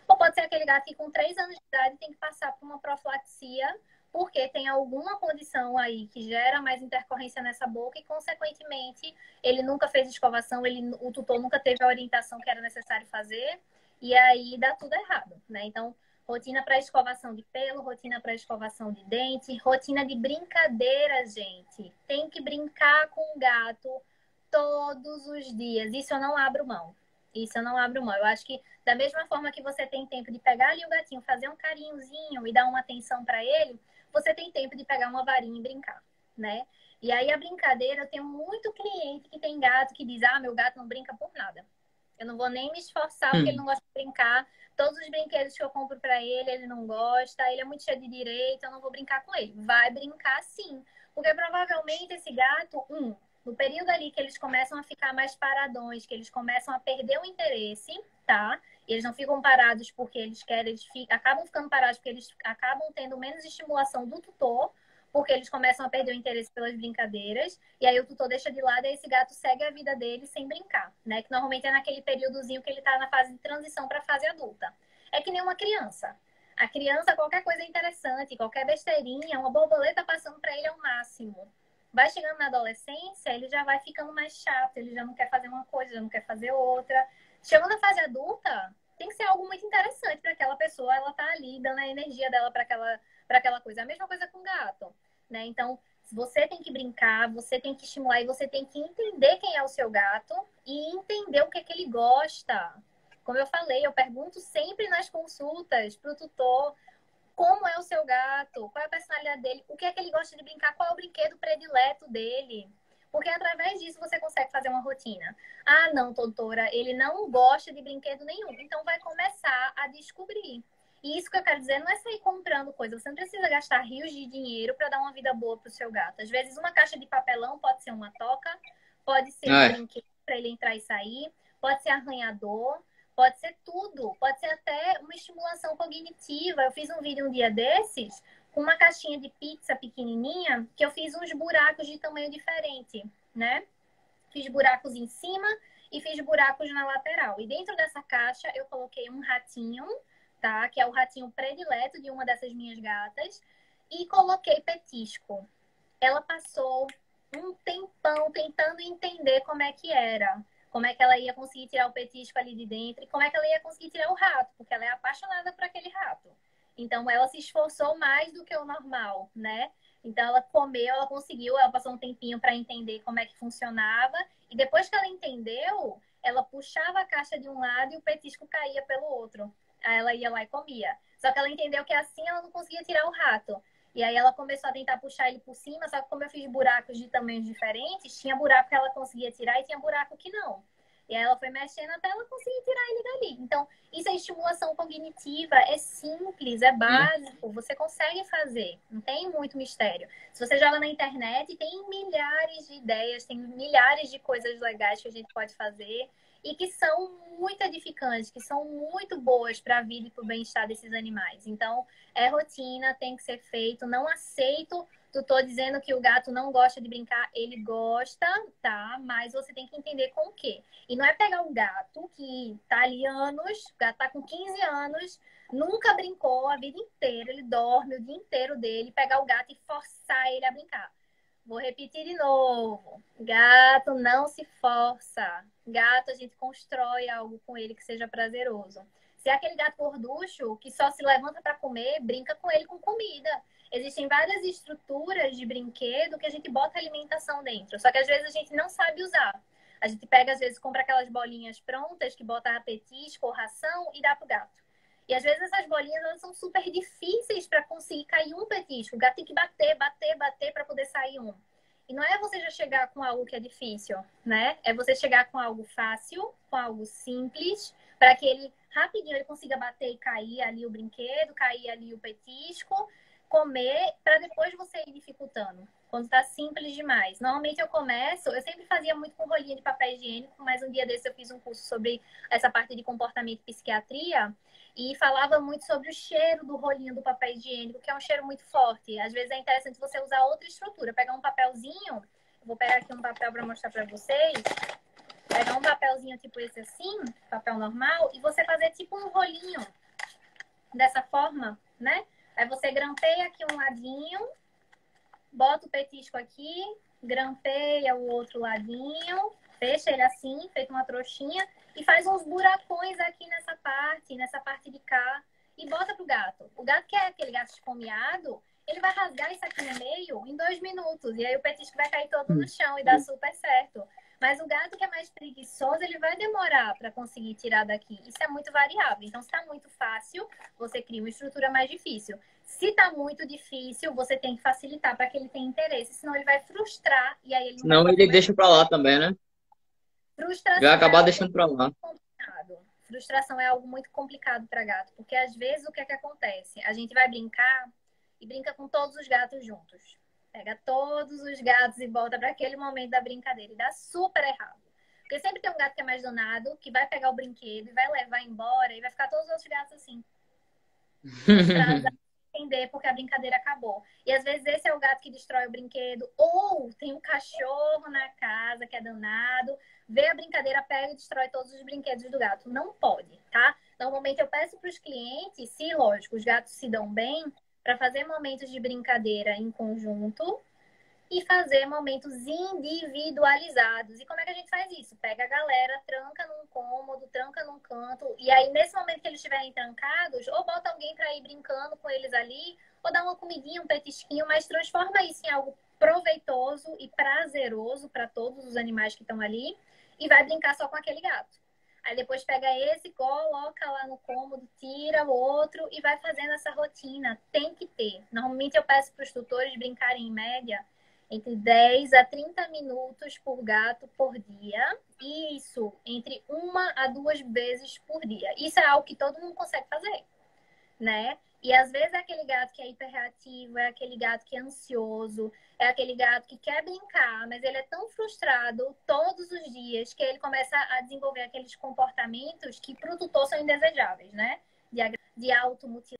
Ou pode ser aquele gato que com 3 anos de idade tem que passar por uma profilaxia, porque tem alguma condição aí que gera mais intercorrência nessa boca e, consequentemente, ele nunca fez escovação, o tutor nunca teve a orientação que era necessário fazer, e aí dá tudo errado, né? Então, rotina para escovação de pelo, rotina para escovação de dente, rotina de brincadeira, gente. Tem que brincar com o gato todos os dias. Isso eu não abro mão. Isso eu não abro mão. Eu acho que da mesma forma que você tem tempo de pegar ali o gatinho, fazer um carinhozinho e dar uma atenção para ele, você tem tempo de pegar uma varinha e brincar, né? E aí a brincadeira, eu tenho muito cliente que tem gato que diz: "Ah, meu gato não brinca por nada. Eu não vou nem me esforçar porque ele não gosta de brincar. Todos os brinquedos que eu compro para ele, ele não gosta. Ele é muito cheio de direito, eu não vou brincar com ele." Vai brincar sim. Porque provavelmente esse gato, no período ali que eles começam a ficar mais paradões, que eles começam a perder o interesse, tá? E eles não ficam parados porque eles querem, acabam ficando parados porque eles acabam tendo menos estimulação do tutor, porque eles começam a perder o interesse pelas brincadeiras, e aí o tutor deixa de lado e esse gato segue a vida dele sem brincar, né? Que normalmente é naquele períodozinho que ele tá na fase de transição para a fase adulta. É que nem uma criança. A criança, qualquer coisa interessante, qualquer besteirinha, uma borboleta passando para ele é o máximo. Vai chegando na adolescência, ele já vai ficando mais chato, ele já não quer fazer uma coisa, já não quer fazer outra. Chegando na fase adulta, tem que ser algo muito interessante para aquela pessoa, ela tá ali dando a energia dela para aquela coisa. A mesma coisa com o gato, né? Então, você tem que brincar, você tem que estimular e você tem que entender quem é o seu gato e entender o que é que ele gosta. Como eu falei, eu pergunto sempre nas consultas para o tutor como é o seu gato, qual é a personalidade dele, o que é que ele gosta de brincar, qual é o brinquedo predileto dele. Porque através disso você consegue fazer uma rotina. Ah, não, doutora, ele não gosta de brinquedo nenhum. Então vai começar a descobrir. E isso que eu quero dizer não é sair comprando coisa. Você não precisa gastar rios de dinheiro para dar uma vida boa para o seu gato. Às vezes uma caixa de papelão pode ser uma toca, pode ser um É. brinquedo para ele entrar e sair, pode ser arranhador, pode ser tudo, pode ser até uma estimulação cognitiva. Eu fiz um vídeo um dia desses com uma caixinha de pizza pequenininha que eu fiz uns buracos de tamanho diferente, né? Fiz buracos em cima e fiz buracos na lateral. E dentro dessa caixa eu coloquei um ratinho, tá? Que é o ratinho predileto de uma dessas minhas gatas. E coloquei petisco. Ela passou um tempão tentando entender como é que era. Como é que ela ia conseguir tirar o petisco ali de dentro e como é que ela ia conseguir tirar o rato, porque ela é apaixonada por aquele rato. Então ela se esforçou mais do que o normal, né? Então ela comeu, ela conseguiu, ela passou um tempinho para entender como é que funcionava e depois que ela entendeu, ela puxava a caixa de um lado e o petisco caía pelo outro. Aí ela ia lá e comia. Só que ela entendeu que assim ela não conseguia tirar o rato. E aí ela começou a tentar puxar ele por cima, só que como eu fiz buracos de tamanhos diferentes, tinha buraco que ela conseguia tirar e tinha buraco que não. E aí ela foi mexendo até ela conseguir tirar ele dali. Então, isso é estimulação cognitiva, é simples, é Sim. básico, você consegue fazer, não tem muito mistério. Se você joga na internet, tem milhares de ideias, tem milhares de coisas legais que a gente pode fazer e que são muito edificantes, que são muito boas para a vida e para o bem-estar desses animais. Então, é rotina, tem que ser feito. Não aceito tutor dizendo que o gato não gosta de brincar. Ele gosta, tá? Mas você tem que entender com o quê. E não é pegar um gato que tá ali anos, o gato tá com 15 anos, nunca brincou a vida inteira, ele dorme o dia inteiro dele, pegar o gato e forçar ele a brincar. Vou repetir de novo. Gato não se força. Gato, a gente constrói algo com ele que seja prazeroso. Se é aquele gato gorducho que só se levanta para comer, brinca com ele com comida. Existem várias estruturas de brinquedo que a gente bota alimentação dentro, só que às vezes a gente não sabe usar. A gente pega, às vezes, compra aquelas bolinhas prontas que bota petisco ou ração e dá pro gato. E às vezes essas bolinhas elas são super difíceis para conseguir cair um petisco. O gato tem que bater, bater, bater para poder sair um. E não é você já chegar com algo que é difícil, né? É você chegar com algo fácil, com algo simples, para que ele rapidinho ele consiga bater e cair ali o brinquedo, cair ali o petisco, comer, para depois você ir dificultando. Quando tá simples demais. Normalmente eu sempre fazia muito com rolinha de papel higiênico, mas um dia desse eu fiz um curso sobre essa parte de comportamento e psiquiatria e falava muito sobre o cheiro do rolinho do papel higiênico, que é um cheiro muito forte. Às vezes é interessante você usar outra estrutura, pegar um papelzinho, eu vou pegar aqui um papel para mostrar para vocês, pegar um papelzinho tipo esse assim, papel normal, e você fazer tipo um rolinho dessa forma, né? Aí você grampeia aqui um ladinho, bota o petisco aqui, grampeia o outro ladinho, fecha ele assim, feito uma trouxinha, e faz uns buracões aqui nessa parte de cá, e bota pro gato. O gato que é aquele gato esfomeado, ele vai rasgar isso aqui no meio em 2 minutos, e aí o petisco vai cair todo no chão e dá super certo. Mas o gato que é mais preguiçoso, ele vai demorar para conseguir tirar daqui. Isso é muito variável. Então, se está muito fácil, você cria uma estrutura mais difícil. Se está muito difícil, você tem que facilitar para que ele tenha interesse, senão ele vai frustrar e aí ele não vai Senão fazer ele mais. deixa pra lá também, né? Ele vai Frustração é acabar algo deixando pra lá. complicado. Frustração é algo muito complicado para gato, porque às vezes o que é que acontece? A gente vai brincar e brinca com todos os gatos juntos. Pega todos os gatos e volta para aquele momento da brincadeira e dá super errado. Porque sempre tem um gato que é mais danado, que vai pegar o brinquedo e vai levar embora e vai ficar todos os outros gatos assim, frustrados, entender porque a brincadeira acabou. E às vezes esse é o gato que destrói o brinquedo, ou tem um cachorro na casa que é danado, vê a brincadeira, pega e destrói todos os brinquedos do gato. Não pode, tá? Normalmente eu peço para os clientes, se lógico, os gatos se dão bem, para fazer momentos de brincadeira em conjunto e fazer momentos individualizados. E como é que a gente faz isso? Pega a galera, tranca num cômodo, tranca num canto, e aí nesse momento que eles estiverem trancados, ou bota alguém para ir brincando com eles ali, ou dá uma comidinha, um petisquinho, mas transforma isso em algo proveitoso e prazeroso para todos os animais que estão ali, e vai brincar só com aquele gato. Aí depois pega esse, coloca lá no cômodo, tira o outro e vai fazendo essa rotina. Tem que ter. Normalmente eu peço para os tutores brincarem em média entre 10 a 30 minutos por gato por dia. E isso entre 1 a 2 vezes por dia. Isso é algo que todo mundo consegue fazer, né? E às vezes é aquele gato que é hiperreativo, é aquele gato que é ansioso, é aquele gato que quer brincar, mas ele é tão frustrado todos os dias que ele começa a desenvolver aqueles comportamentos que para o tutor são indesejáveis, né? De automutilação,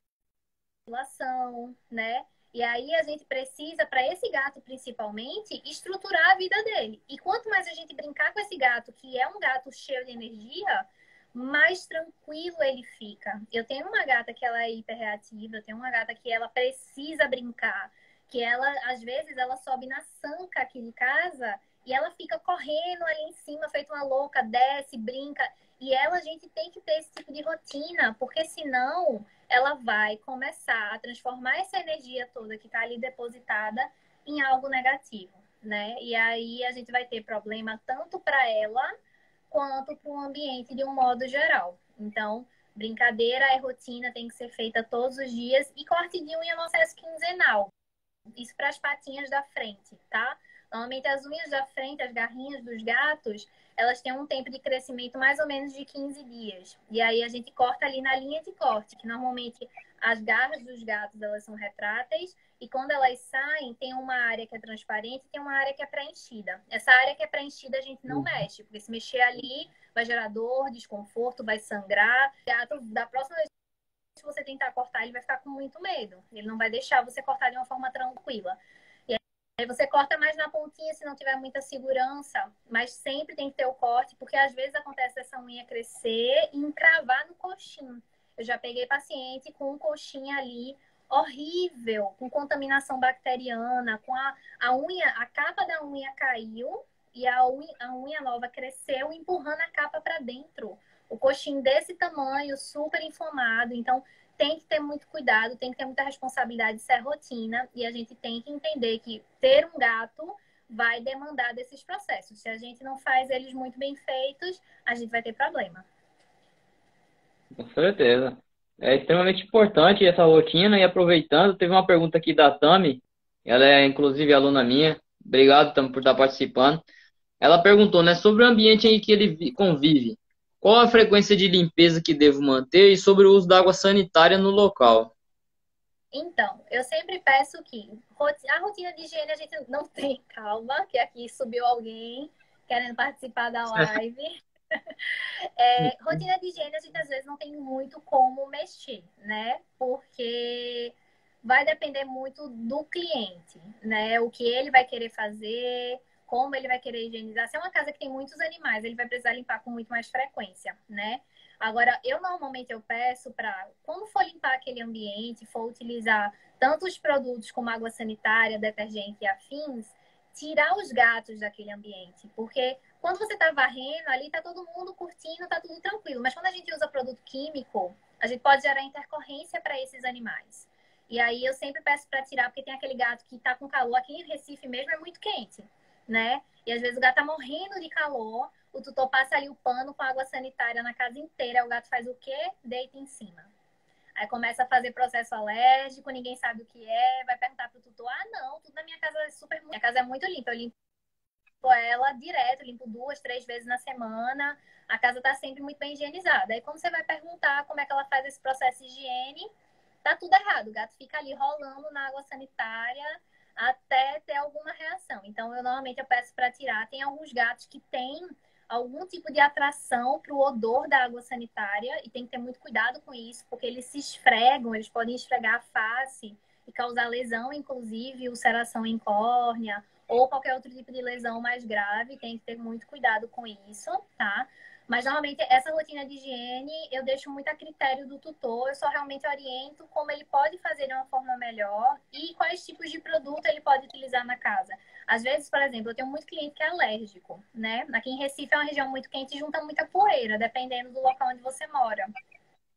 né? E aí a gente precisa, para esse gato principalmente, estruturar a vida dele. E quanto mais a gente brincar com esse gato, que é um gato cheio de energia, mais tranquilo ele fica. Eu tenho uma gata que ela é hiperreativa, eu tenho uma gata que ela precisa brincar, que ela, às vezes, ela sobe na sanca aqui de casa e ela fica correndo ali em cima, feito uma louca, desce, brinca. E ela, a gente tem que ter esse tipo de rotina, porque senão ela vai começar a transformar essa energia toda que está ali depositada em algo negativo, né? E aí a gente vai ter problema tanto para ela quanto para o ambiente de um modo geral. Então, brincadeira e rotina tem que ser feita todos os dias e corte de unha no acesso quinzenal. Isso para as patinhas da frente, tá? Normalmente as unhas da frente, as garrinhas dos gatos, elas têm um tempo de crescimento mais ou menos de 15 dias. E aí a gente corta ali na linha de corte, que normalmente as garras dos gatos, elas são retráteis, e quando elas saem, tem uma área que é transparente e tem uma área que é preenchida. Essa área que é preenchida a gente não mexe, porque se mexer ali vai gerar dor, desconforto, vai sangrar. O gato, da próxima vez que você tentar cortar, ele vai ficar com muito medo. Ele não vai deixar você cortar de uma forma tranquila. Aí você corta mais na pontinha se não tiver muita segurança, mas sempre tem que ter o corte, porque às vezes acontece essa unha crescer e encravar no coxim. Eu já peguei paciente com um coxim ali horrível, com contaminação bacteriana, com a unha, a capa da unha caiu e a unha nova cresceu, empurrando a capa para dentro. o coxinho desse tamanho, super inflamado. Então, tem que ter muito cuidado, tem que ter muita responsabilidade, isso é rotina. E a gente tem que entender que ter um gato vai demandar desses processos. Se a gente não faz eles muito bem feitos, a gente vai ter problema. Com certeza. É extremamente importante essa rotina. E aproveitando, teve uma pergunta aqui da Tami, ela é inclusive aluna minha. Obrigado, Tami, por estar participando. Ela perguntou, né, sobre o ambiente em que ele convive. Qual a frequência de limpeza que devo manter e sobre o uso da água sanitária no local? Então, eu sempre peço que a rotina de higiene a gente não tem. Calma, que aqui subiu alguém querendo participar da live. Rotina de higiene a gente às vezes não tem muito como mexer, né? Porque vai depender muito do cliente, né? O que ele vai querer fazer, como ele vai querer higienizar. Se é uma casa que tem muitos animais, ele vai precisar limpar com muito mais frequência, né? Agora, eu peço para, quando for limpar aquele ambiente, for utilizar tantos produtos como água sanitária, detergente e afins, tirar os gatos daquele ambiente. Porque quando você está varrendo, ali tá todo mundo curtindo, tá tudo tranquilo. Mas quando a gente usa produto químico, a gente pode gerar intercorrência para esses animais. E aí eu sempre peço para tirar, porque tem aquele gato que tá com calor. Aqui em Recife mesmo é muito quente, né? E às vezes o gato tá morrendo de calor, o tutor passa ali o pano com água sanitária na casa inteira, aí o gato faz o quê? Deita em cima. Aí começa a fazer processo alérgico, ninguém sabe o que é, vai perguntar pro tutor, ah, não, tudo na minha casa é super... Minha casa é muito limpa, eu limpo ela direto, limpo 2, 3 vezes na semana, a casa tá sempre muito bem higienizada. Aí quando você vai perguntar como é que ela faz esse processo de higiene, tá tudo errado. O gato fica ali rolando na água sanitária até ter alguma reação. Então, eu peço para tirar. Tem alguns gatos que têm algum tipo de atração para o odor da água sanitária e tem que ter muito cuidado com isso, porque eles se esfregam, eles podem esfregar a face e causar lesão, inclusive ulceração em córnea ou qualquer outro tipo de lesão mais grave. Tem que ter muito cuidado com isso, tá? Mas, normalmente, essa rotina de higiene eu deixo muito a critério do tutor. Eu só realmente oriento como ele pode fazer de uma forma melhor e quais tipos de produto ele pode utilizar na casa. Às vezes, por exemplo, eu tenho muito cliente que é alérgico, né? Aqui em Recife é uma região muito quente e junta muita poeira, dependendo do local onde você mora.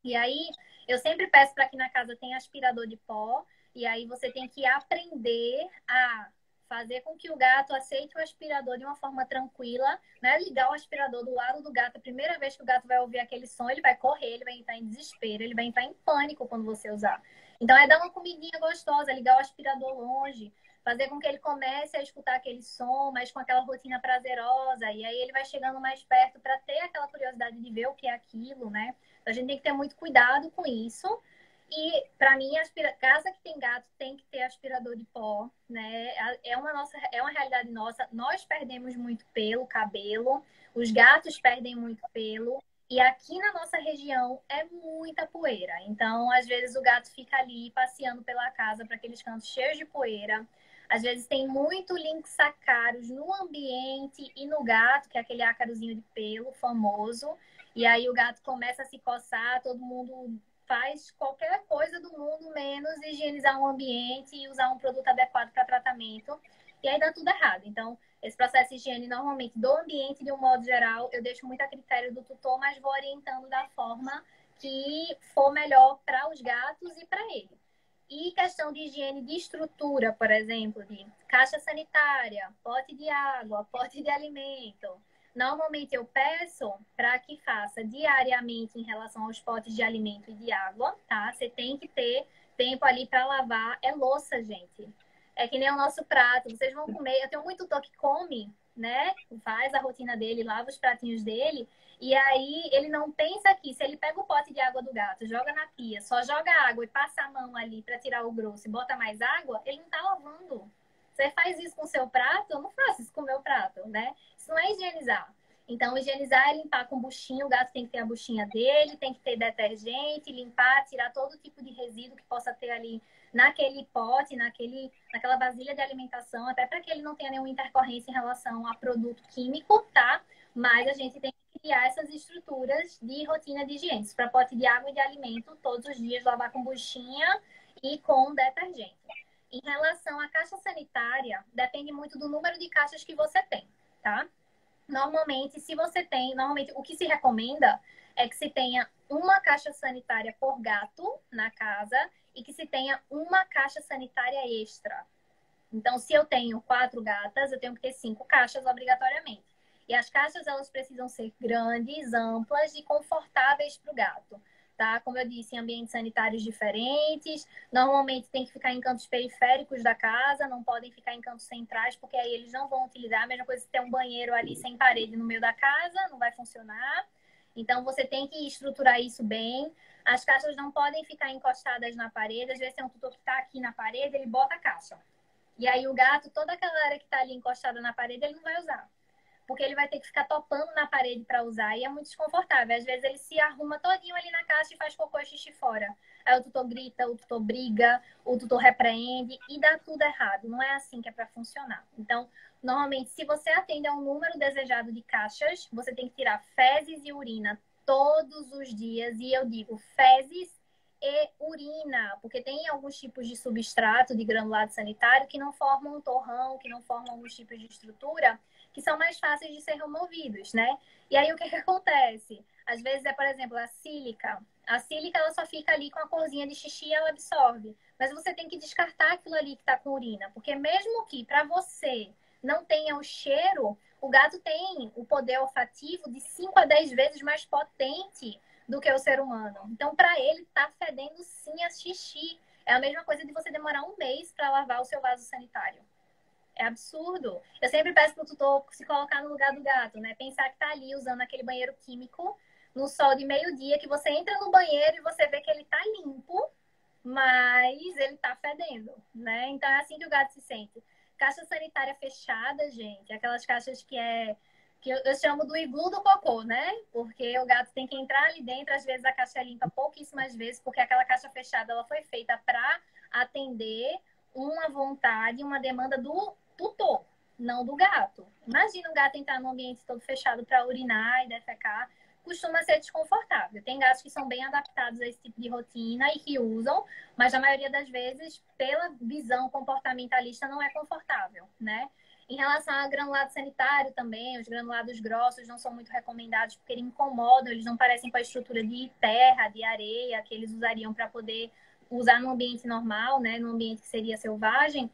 E aí, eu sempre peço para que na casa tenha aspirador de pó. E aí, você tem que aprender a fazer com que o gato aceite o aspirador de uma forma tranquila, né? Ligar o aspirador do lado do gato. A primeira vez que o gato vai ouvir aquele som, ele vai correr, ele vai entrar em desespero, ele vai entrar em pânico quando você usar. Então, é dar uma comidinha gostosa, ligar o aspirador longe, fazer com que ele comece a escutar aquele som, mas com aquela rotina prazerosa. E aí, ele vai chegando mais perto para ter aquela curiosidade de ver o que é aquilo, né? A gente tem que ter muito cuidado com isso. E, para mim, casa que tem gato tem que ter aspirador de pó, né? É uma realidade nossa. Nós perdemos muito pelo, cabelo. Os gatos perdem muito pelo. E aqui na nossa região é muita poeira. Então, às vezes, o gato fica ali passeando pela casa para aqueles cantos cheios de poeira. Às vezes, tem muito lynx ácaros no ambiente e no gato, que é aquele ácarozinho de pelo famoso. E aí o gato começa a se coçar, todo mundo faz qualquer coisa do mundo menos higienizar um ambiente e usar um produto adequado para tratamento. E aí dá tudo errado. Então, esse processo de higiene, normalmente, do ambiente, de um modo geral, eu deixo muito a critério do tutor, mas vou orientando da forma que for melhor para os gatos e para ele. E questão de higiene de estrutura, por exemplo, de caixa sanitária, pote de água, pote de alimento. Normalmente eu peço para que faça diariamente em relação aos potes de alimento e de água, tá? Você tem que ter tempo ali para lavar. É louça, gente. É que nem o nosso prato. Vocês vão comer. Eu tenho muito tutor que come, né? Faz a rotina dele, lava os pratinhos dele. E aí ele não pensa que se ele pega o pote de água do gato, joga na pia, só joga água e passa a mão ali para tirar o grosso e bota mais água, ele não tá lavando. Você faz isso com o seu prato? Eu não faço isso com o meu prato, né? Isso não é higienizar. Então, higienizar é limpar com buchinho, o gato tem que ter a buchinha dele, tem que ter detergente, limpar, tirar todo tipo de resíduo que possa ter ali naquele pote, naquela vasilha de alimentação, até para que ele não tenha nenhuma intercorrência em relação a produto químico, tá? Mas a gente tem que criar essas estruturas de rotina de higiene. Para pote de água e de alimento, todos os dias lavar com buchinha e com detergente. Em relação à caixa sanitária, depende muito do número de caixas que você tem, tá? Normalmente, se você tem, normalmente o que se recomenda é que se tenha uma caixa sanitária por gato na casa e que se tenha uma caixa sanitária extra. Então, se eu tenho 4 gatas, eu tenho que ter 5 caixas obrigatoriamente. E as caixas, elas precisam ser grandes, amplas e confortáveis para o gato, tá? Como eu disse, em ambientes sanitários diferentes. Normalmente tem que ficar em cantos periféricos da casa, não podem ficar em cantos centrais, porque aí eles não vão utilizar. A mesma coisa se ter um banheiro ali sem parede no meio da casa, não vai funcionar. Então, você tem que estruturar isso bem. As caixas não podem ficar encostadas na parede. Às vezes tem um tutor que está aqui na parede, ele bota a caixa. E aí o gato, toda aquela área que está ali encostada na parede, ele não vai usar. Porque ele vai ter que ficar topando na parede para usar e é muito desconfortável. Às vezes ele se arruma todinho ali na caixa e faz cocô e xixi fora. Aí o tutor grita, o tutor briga, o tutor repreende e dá tudo errado. Não é assim que é para funcionar. Então, normalmente, se você atende a um número desejado de caixas, você tem que tirar fezes e urina todos os dias. E eu digo fezes e urina, porque tem alguns tipos de substrato de granulado sanitário que não formam um torrão, que não formam alguns tipos de estrutura, que são mais fáceis de ser removidos, né? E aí o que acontece? Às vezes é, por exemplo, a sílica. A sílica ela só fica ali com a corzinha de xixi e ela absorve. Mas você tem que descartar aquilo ali que está com urina, porque mesmo que para você não tenha o cheiro, o gato tem o poder olfativo de 5 a 10 vezes mais potente do que o ser humano. Então, para ele, tá fedendo sim a xixi. É a mesma coisa de você demorar um mês para lavar o seu vaso sanitário. É absurdo. Eu sempre peço pro tutor se colocar no lugar do gato, né? Pensar que tá ali usando aquele banheiro químico no sol de meio-dia, que você entra no banheiro e você vê que ele tá limpo, mas ele tá fedendo, né? Então é assim que o gato se sente. Caixa sanitária fechada, gente, aquelas caixas que eu chamo do iglu do cocô, né? Porque o gato tem que entrar ali dentro, às vezes a caixa é limpa pouquíssimas vezes, porque aquela caixa fechada ela foi feita para atender uma vontade, uma demanda do tutor, não do gato. Imagina um gato entrar num ambiente todo fechado para urinar e defecar, costuma ser desconfortável. Tem gatos que são bem adaptados a esse tipo de rotina e que usam, mas na maioria das vezes, pela visão comportamentalista, não é confortável, né? Em relação ao granulado sanitário também, os granulados grossos não são muito recomendados porque eles incomodam, eles não parecem com a estrutura de terra, de areia que eles usariam para poder usar no ambiente normal, né? No ambiente que seria selvagem.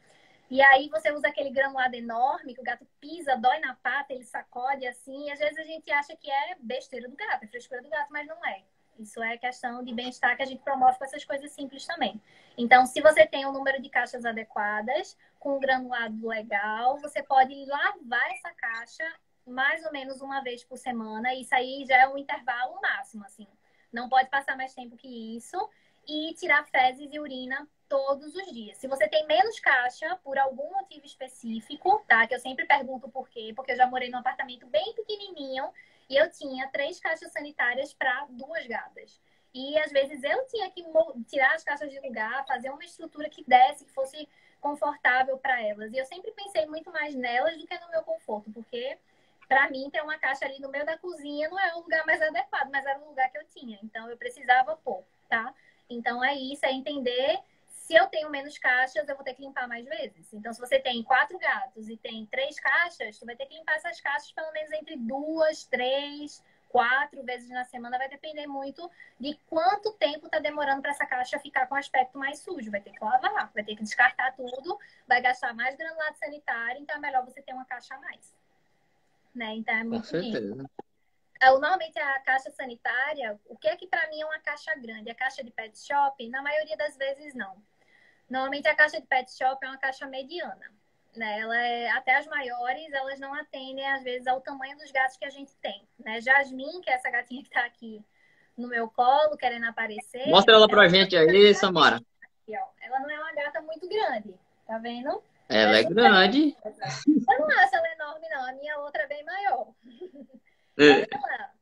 E aí você usa aquele granulado enorme que o gato pisa, dói na pata, ele sacode assim. E às vezes a gente acha que é besteira do gato, é frescura do gato, mas não é. Isso é questão de bem-estar que a gente promove com essas coisas simples também. Então, se você tem um número de caixas adequadas, com um granulado legal, você pode lavar essa caixa mais ou menos uma vez por semana. Isso aí já é um intervalo máximo, assim. Não pode passar mais tempo que isso. E tirar fezes e urina todos os dias. Se você tem menos caixa, por algum motivo específico, tá? Que eu sempre pergunto por quê, porque eu já morei num apartamento bem pequenininho e eu tinha 3 caixas sanitárias para 2 gatas. E às vezes eu tinha que tirar as caixas de lugar, fazer uma estrutura que desse, que fosse confortável para elas. E eu sempre pensei muito mais nelas do que no meu conforto, porque para mim ter uma caixa ali no meio da cozinha não é o lugar mais adequado, mas era o lugar que eu tinha. Então eu precisava pôr, tá? Então é isso, é entender se eu tenho menos caixas, eu vou ter que limpar mais vezes. Então, se você tem 4 gatos e tem 3 caixas, tu vai ter que limpar essas caixas pelo menos entre 2, 3, 4 vezes na semana. Vai depender muito de quanto tempo tá demorando para essa caixa ficar com aspecto mais sujo. Vai ter que lavar, vai ter que descartar tudo, vai gastar mais granulado sanitário, então é melhor você ter uma caixa a mais. Né? Então é Com muito disso. certeza. Normalmente a caixa sanitária, o que é que para mim é uma caixa grande? A caixa de pet shop, na maioria das vezes não. Normalmente a caixa de pet shop é uma caixa mediana. Né? Ela é, até as maiores, elas não atendem às vezes ao tamanho dos gatos que a gente tem. Né? Jasmine, que é essa gatinha que está aqui no meu colo, querendo aparecer, Mostra ela ela pra não gente é aí, Samara. aqui, ó. Ela não é uma gata muito grande, tá vendo? Ela Ela é é super grande. eu não acho ela enorme, não. A minha outra é bem maior. É,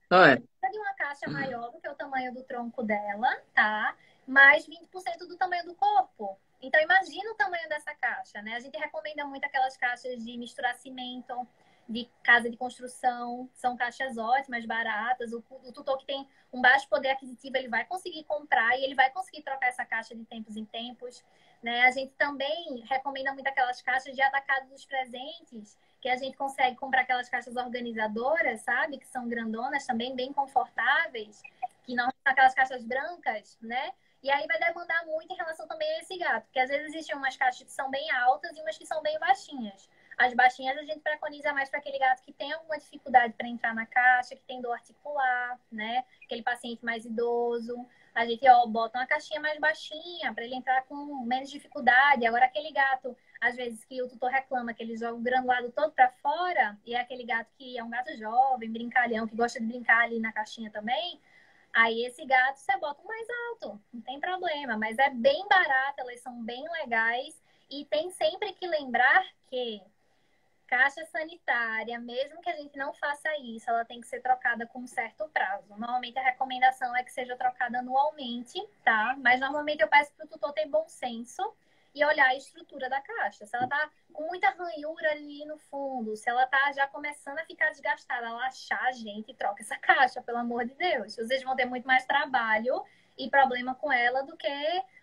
Ela olha, de uma caixa maior do que o tamanho do tronco dela, tá? Mais 20% do tamanho do corpo. Então, imagina o tamanho dessa caixa, né? A gente recomenda muito aquelas caixas de misturar cimento, de casa de construção. São caixas ótimas, baratas. O tutor que tem um baixo poder aquisitivo, ele vai conseguir comprar e ele vai conseguir trocar essa caixa de tempos em tempos. Né? A gente também recomenda muito aquelas caixas de atacado dos presentes, que a gente consegue comprar aquelas caixas organizadoras, sabe? Que são grandonas, também bem confortáveis, que não são aquelas caixas brancas, né? E aí vai demandar muito em relação também a esse gato, porque às vezes existem umas caixas que são bem altas e umas que são bem baixinhas. As baixinhas a gente preconiza mais para aquele gato que tem alguma dificuldade para entrar na caixa, que tem dor articular, né? Aquele paciente mais idoso. A gente bota uma caixinha mais baixinha para ele entrar com menos dificuldade. Agora, aquele gato, às vezes, que o tutor reclama que ele joga o granulado todo para fora, e é aquele gato que é um gato jovem, brincalhão, que gosta de brincar ali na caixinha também. Aí esse gato você bota um mais alto, não tem problema, mas é bem barato, elas são bem legais e tem sempre que lembrar que caixa sanitária, mesmo que a gente não faça isso, ela tem que ser trocada com um certo prazo. Normalmente a recomendação é que seja trocada anualmente, tá? Mas normalmente eu peço para o tutor ter bom senso e olhar a estrutura da caixa. Se ela tá com muita ranhura ali no fundo, se ela tá já começando a ficar desgastada, ela achar a gente, troca essa caixa, pelo amor de Deus. Vocês vão ter muito mais trabalho e problema com ela do que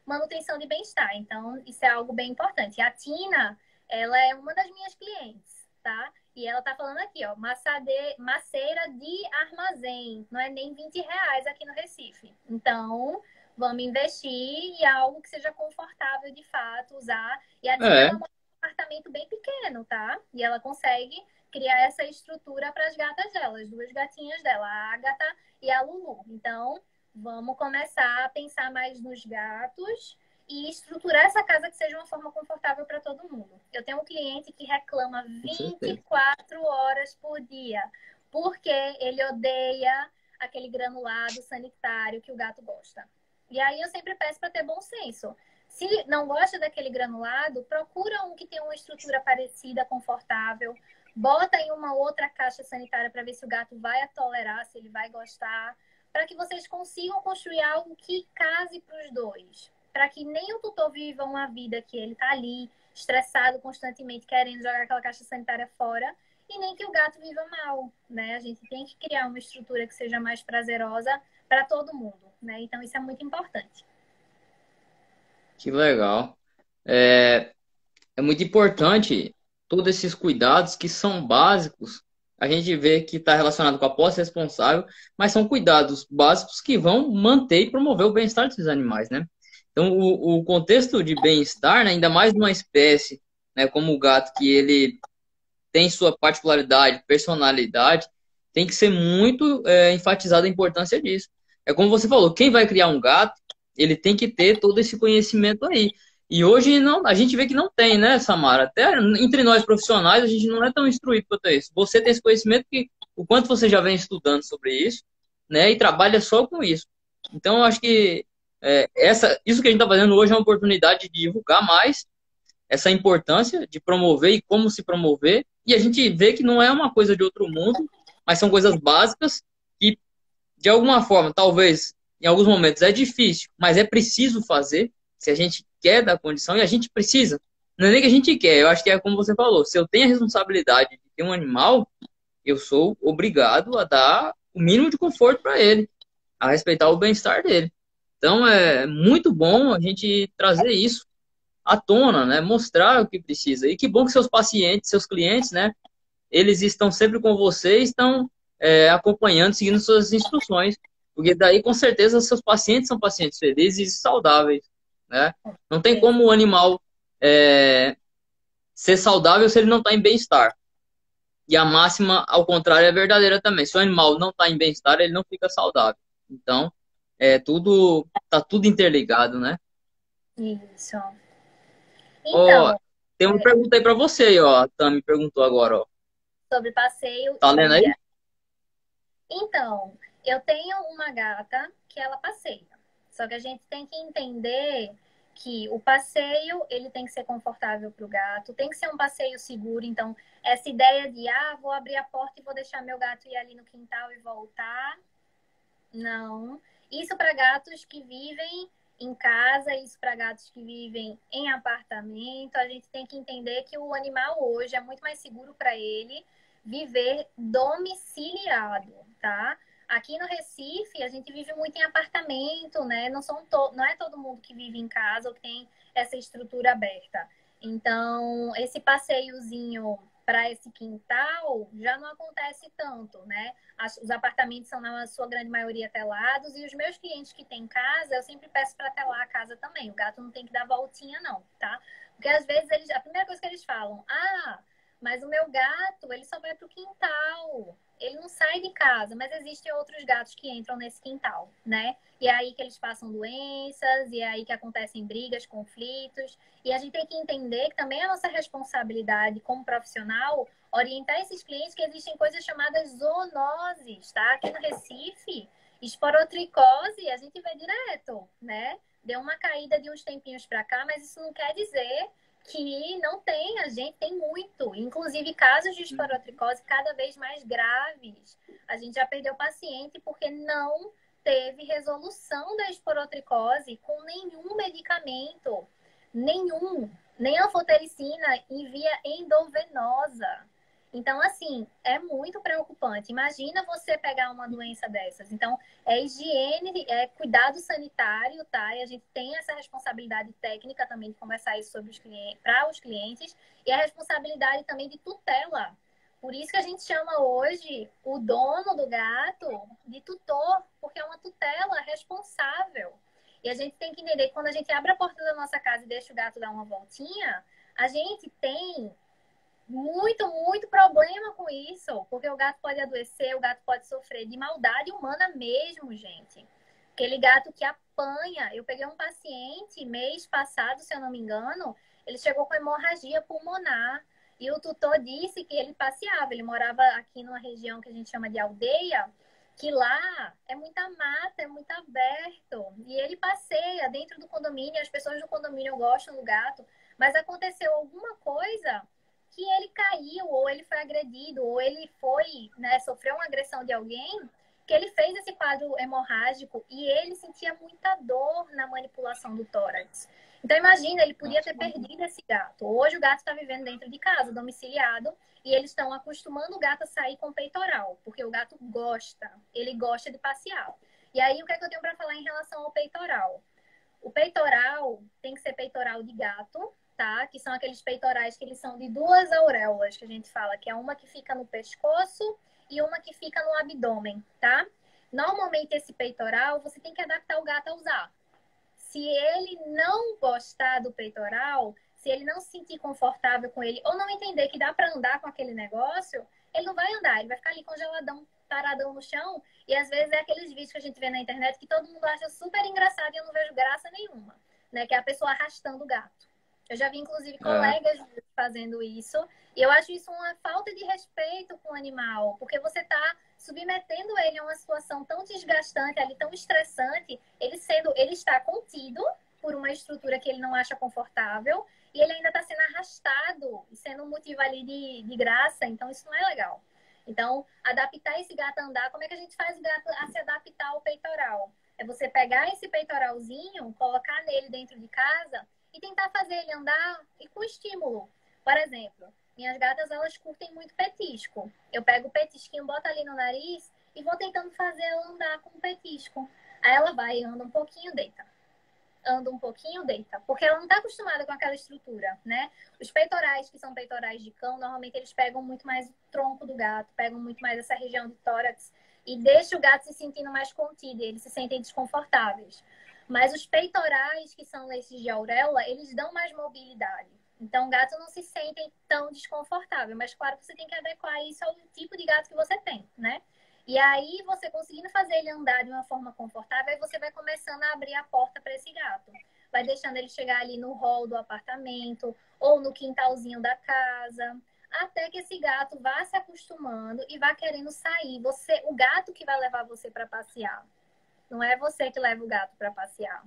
manutenção de bem-estar. Então, isso é algo bem importante. E a Tina, ela é uma das minhas clientes, tá? E ela tá falando aqui, ó, maceira de armazém. Não é nem R$ 20 aqui no Recife. Então, vamos investir em algo que seja confortável de fato usar. E a Tina É, ela mora num apartamento bem pequeno, tá? E ela consegue criar essa estrutura para as gatas dela, as duas gatinhas dela, a Agatha e a Lulu. Então, vamos começar a pensar mais nos gatos e estruturar essa casa que seja uma forma confortável para todo mundo. Eu tenho um cliente que reclama com certeza. 24 horas por dia, porque ele odeia aquele granulado sanitário que o gato gosta. E aí eu sempre peço para ter bom senso. Se não gosta daquele granulado, procura um que tem uma estrutura parecida, confortável. Bota em uma outra caixa sanitária para ver se o gato vai tolerar, se ele vai gostar, para que vocês consigam construir algo que case para os dois. Para que nem o tutor viva uma vida que ele tá ali, estressado constantemente, querendo jogar aquela caixa sanitária fora, e nem que o gato viva mal, né? A gente tem que criar uma estrutura que seja mais prazerosa para todo mundo, né? Então isso é muito importante. Que legal. É, é muito importante todos esses cuidados que são básicos. A gente vê que está relacionado com a posse responsável, mas são cuidados básicos que vão manter e promover o bem-estar desses animais, né? Então, o contexto de bem-estar, né, ainda mais numa espécie, né, como o gato, que ele tem sua particularidade, personalidade, tem que ser muito enfatizada a importância disso. É como você falou, quem vai criar um gato, ele tem que ter todo esse conhecimento aí. E hoje não, a gente vê que não tem, né, Samara? Até entre nós profissionais, a gente não é tão instruído quanto isso. Você tem esse conhecimento que o quanto você já vem estudando sobre isso, né, e trabalha só com isso. Então, eu acho que isso que a gente está fazendo hoje é uma oportunidade de divulgar mais essa importância de promover e como se promover. E a gente vê que não é uma coisa de outro mundo, mas são coisas básicas que, de alguma forma, talvez em alguns momentos é difícil, mas é preciso fazer se a gente quer dar condição e a gente precisa. Não é nem que a gente quer, eu acho que é como você falou, se eu tenho a responsabilidade de ter um animal, eu sou obrigado a dar o mínimo de conforto para ele, a respeitar o bem-estar dele. Então é muito bom a gente trazer isso à tona, né? Mostrar o que precisa. E que bom que seus pacientes, seus clientes, né? Eles estão sempre com você, estão acompanhando, seguindo suas instruções. Porque daí, com certeza, seus pacientes são pacientes felizes e saudáveis, né? Não tem como o animal ser saudável se ele não está em bem-estar. E a máxima, ao contrário, é verdadeira também. Se o animal não está em bem-estar, ele não fica saudável. Então, tá tudo interligado, né? Isso. Ó, Então, tem uma pergunta aí pra você, aí, ó. A Tami perguntou agora, ó. sobre passeio Tá e lendo aí? guia. Então, eu tenho uma gata que ela passeia. Só que a gente tem que entender que o passeio, ele tem que ser confortável para o gato, tem que ser um passeio seguro. Então, essa ideia de, vou abrir a porta e vou deixar meu gato ir ali no quintal e voltar, não. Isso para gatos que vivem em casa, isso para gatos que vivem em apartamento. A gente tem que entender que o animal hoje é muito mais seguro para ele viver domiciliado, tá? Aqui no Recife, a gente vive muito em apartamento, né? Não é todo mundo que vive em casa ou que tem essa estrutura aberta. Então, esse passeiozinho para esse quintal, já não acontece tanto, né? Os apartamentos são, na sua grande maioria, telados, e os meus clientes que têm casa, eu sempre peço para telar a casa também. O gato não tem que dar voltinha, não, tá? Porque às vezes a primeira coisa que eles falam, mas o meu gato, ele só vai pro quintal, ele não sai de casa, mas existem outros gatos que entram nesse quintal, né? E é aí que eles passam doenças, e é aí que acontecem brigas, conflitos. E a gente tem que entender que também é a nossa responsabilidade como profissional orientar esses clientes que existem coisas chamadas zoonoses, tá? Aqui no Recife, esporotricose, a gente vê direto, né? Deu uma caída de uns tempinhos para cá, mas isso não quer dizer que não tem, a gente tem muito. Inclusive, casos de esporotricose cada vez mais graves. A gente já perdeu paciente porque não teve resolução da esporotricose com nenhum medicamento. Nenhum. Nem anfotericina em via endovenosa. Então, assim, é muito preocupante. Imagina você pegar uma doença dessas. Então, é higiene, é cuidado sanitário, tá? E a gente tem essa responsabilidade técnica também de conversar isso sobre para os clientes e a responsabilidade também de tutela. Por isso que a gente chama hoje o dono do gato de tutor, porque é uma tutela responsável. E a gente tem que entender que quando a gente abre a porta da nossa casa e deixa o gato dar uma voltinha, a gente tem muito problema com isso, porque o gato pode adoecer, o gato pode sofrer de maldade humana mesmo, gente. Aquele gato que apanha. Eu peguei um paciente mês passado, se eu não me engano, ele chegou com hemorragia pulmonar e o tutor disse que ele passeava. Ele morava aqui numa região que a gente chama de aldeia, que lá é muita mata, é muito aberto. E ele passeia dentro do condomínio, as pessoas do condomínio gostam do gato, mas aconteceu alguma coisa que ele caiu, ou ele foi agredido, ou ele foi, né, sofreu uma agressão de alguém, que ele fez esse quadro hemorrágico e ele sentia muita dor na manipulação do tórax. Então, imagina, ele podia ter perdido esse gato. Hoje o gato está vivendo dentro de casa, domiciliado, e eles estão acostumando o gato a sair com peitoral, porque o gato gosta, ele gosta de passear. E aí, o que é que eu tenho para falar em relação ao peitoral? O peitoral tem que ser peitoral de gato, tá? Que são aqueles peitorais que eles são de duas auréolas, que a gente fala, que é uma que fica no pescoço e uma que fica no abdômen, tá? Normalmente esse peitoral você tem que adaptar o gato a usar. Se ele não gostar do peitoral, se ele não se sentir confortável com ele ou não entender que dá para andar com aquele negócio, ele não vai andar, ele vai ficar ali congeladão, paradão no chão. E às vezes é aqueles vídeos que a gente vê na internet que todo mundo acha super engraçado e eu não vejo graça nenhuma, né? Que é a pessoa arrastando o gato. Eu já vi, inclusive, colegas fazendo isso. E eu acho isso uma falta de respeito com o animal. Porque você está submetendo ele a uma situação tão desgastante, ali, tão estressante. Ele está contido por uma estrutura que ele não acha confortável. E ele ainda está sendo arrastado, sendo um motivo ali de graça. Então, isso não é legal. Então, adaptar esse gato a andar, como é que a gente faz o gato a se adaptar ao peitoral? É você pegar esse peitoralzinho, colocar nele dentro de casa e tentar fazer ele andar e com estímulo. Por exemplo, minhas gatas, elas curtem muito petisco. Eu pego o petisquinho, boto ali no nariz e vou tentando fazer ela andar com o petisco. Aí ela vai, anda um pouquinho, deita. Anda um pouquinho, deita. Porque ela não está acostumada com aquela estrutura, né? Os peitorais, que são peitorais de cão, normalmente eles pegam muito mais o tronco do gato, pegam muito mais essa região de tórax e deixam o gato se sentindo mais contido, e eles se sentem desconfortáveis. Mas os peitorais, que são esses de auréola, eles dão mais mobilidade. Então, o gato não se sente tão desconfortável. Mas, claro, você tem que adequar isso ao tipo de gato que você tem, né? E aí, você conseguindo fazer ele andar de uma forma confortável, aí você vai começando a abrir a porta para esse gato. Vai deixando ele chegar ali no hall do apartamento ou no quintalzinho da casa, até que esse gato vá se acostumando e vá querendo sair. O gato que vai levar você para passear. Não é você que leva o gato para passear.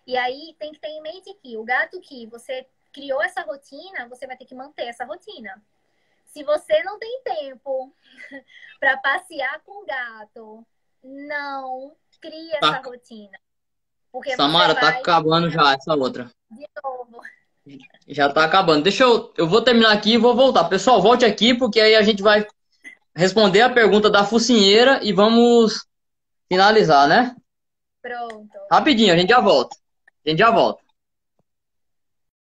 E aí tem que ter em mente que o gato que você criou essa rotina, você vai ter que manter essa rotina. Se você não tem tempo para passear com o gato, não crie essa rotina. Porque Samara, você tá vai acabando já essa outra. de novo. Já tá acabando. Eu vou terminar aqui e vou voltar. Pessoal, volte aqui porque aí a gente vai responder a pergunta da focinheira e vamos finalizar, né? Pronto. Rapidinho, a gente já volta. A gente já volta.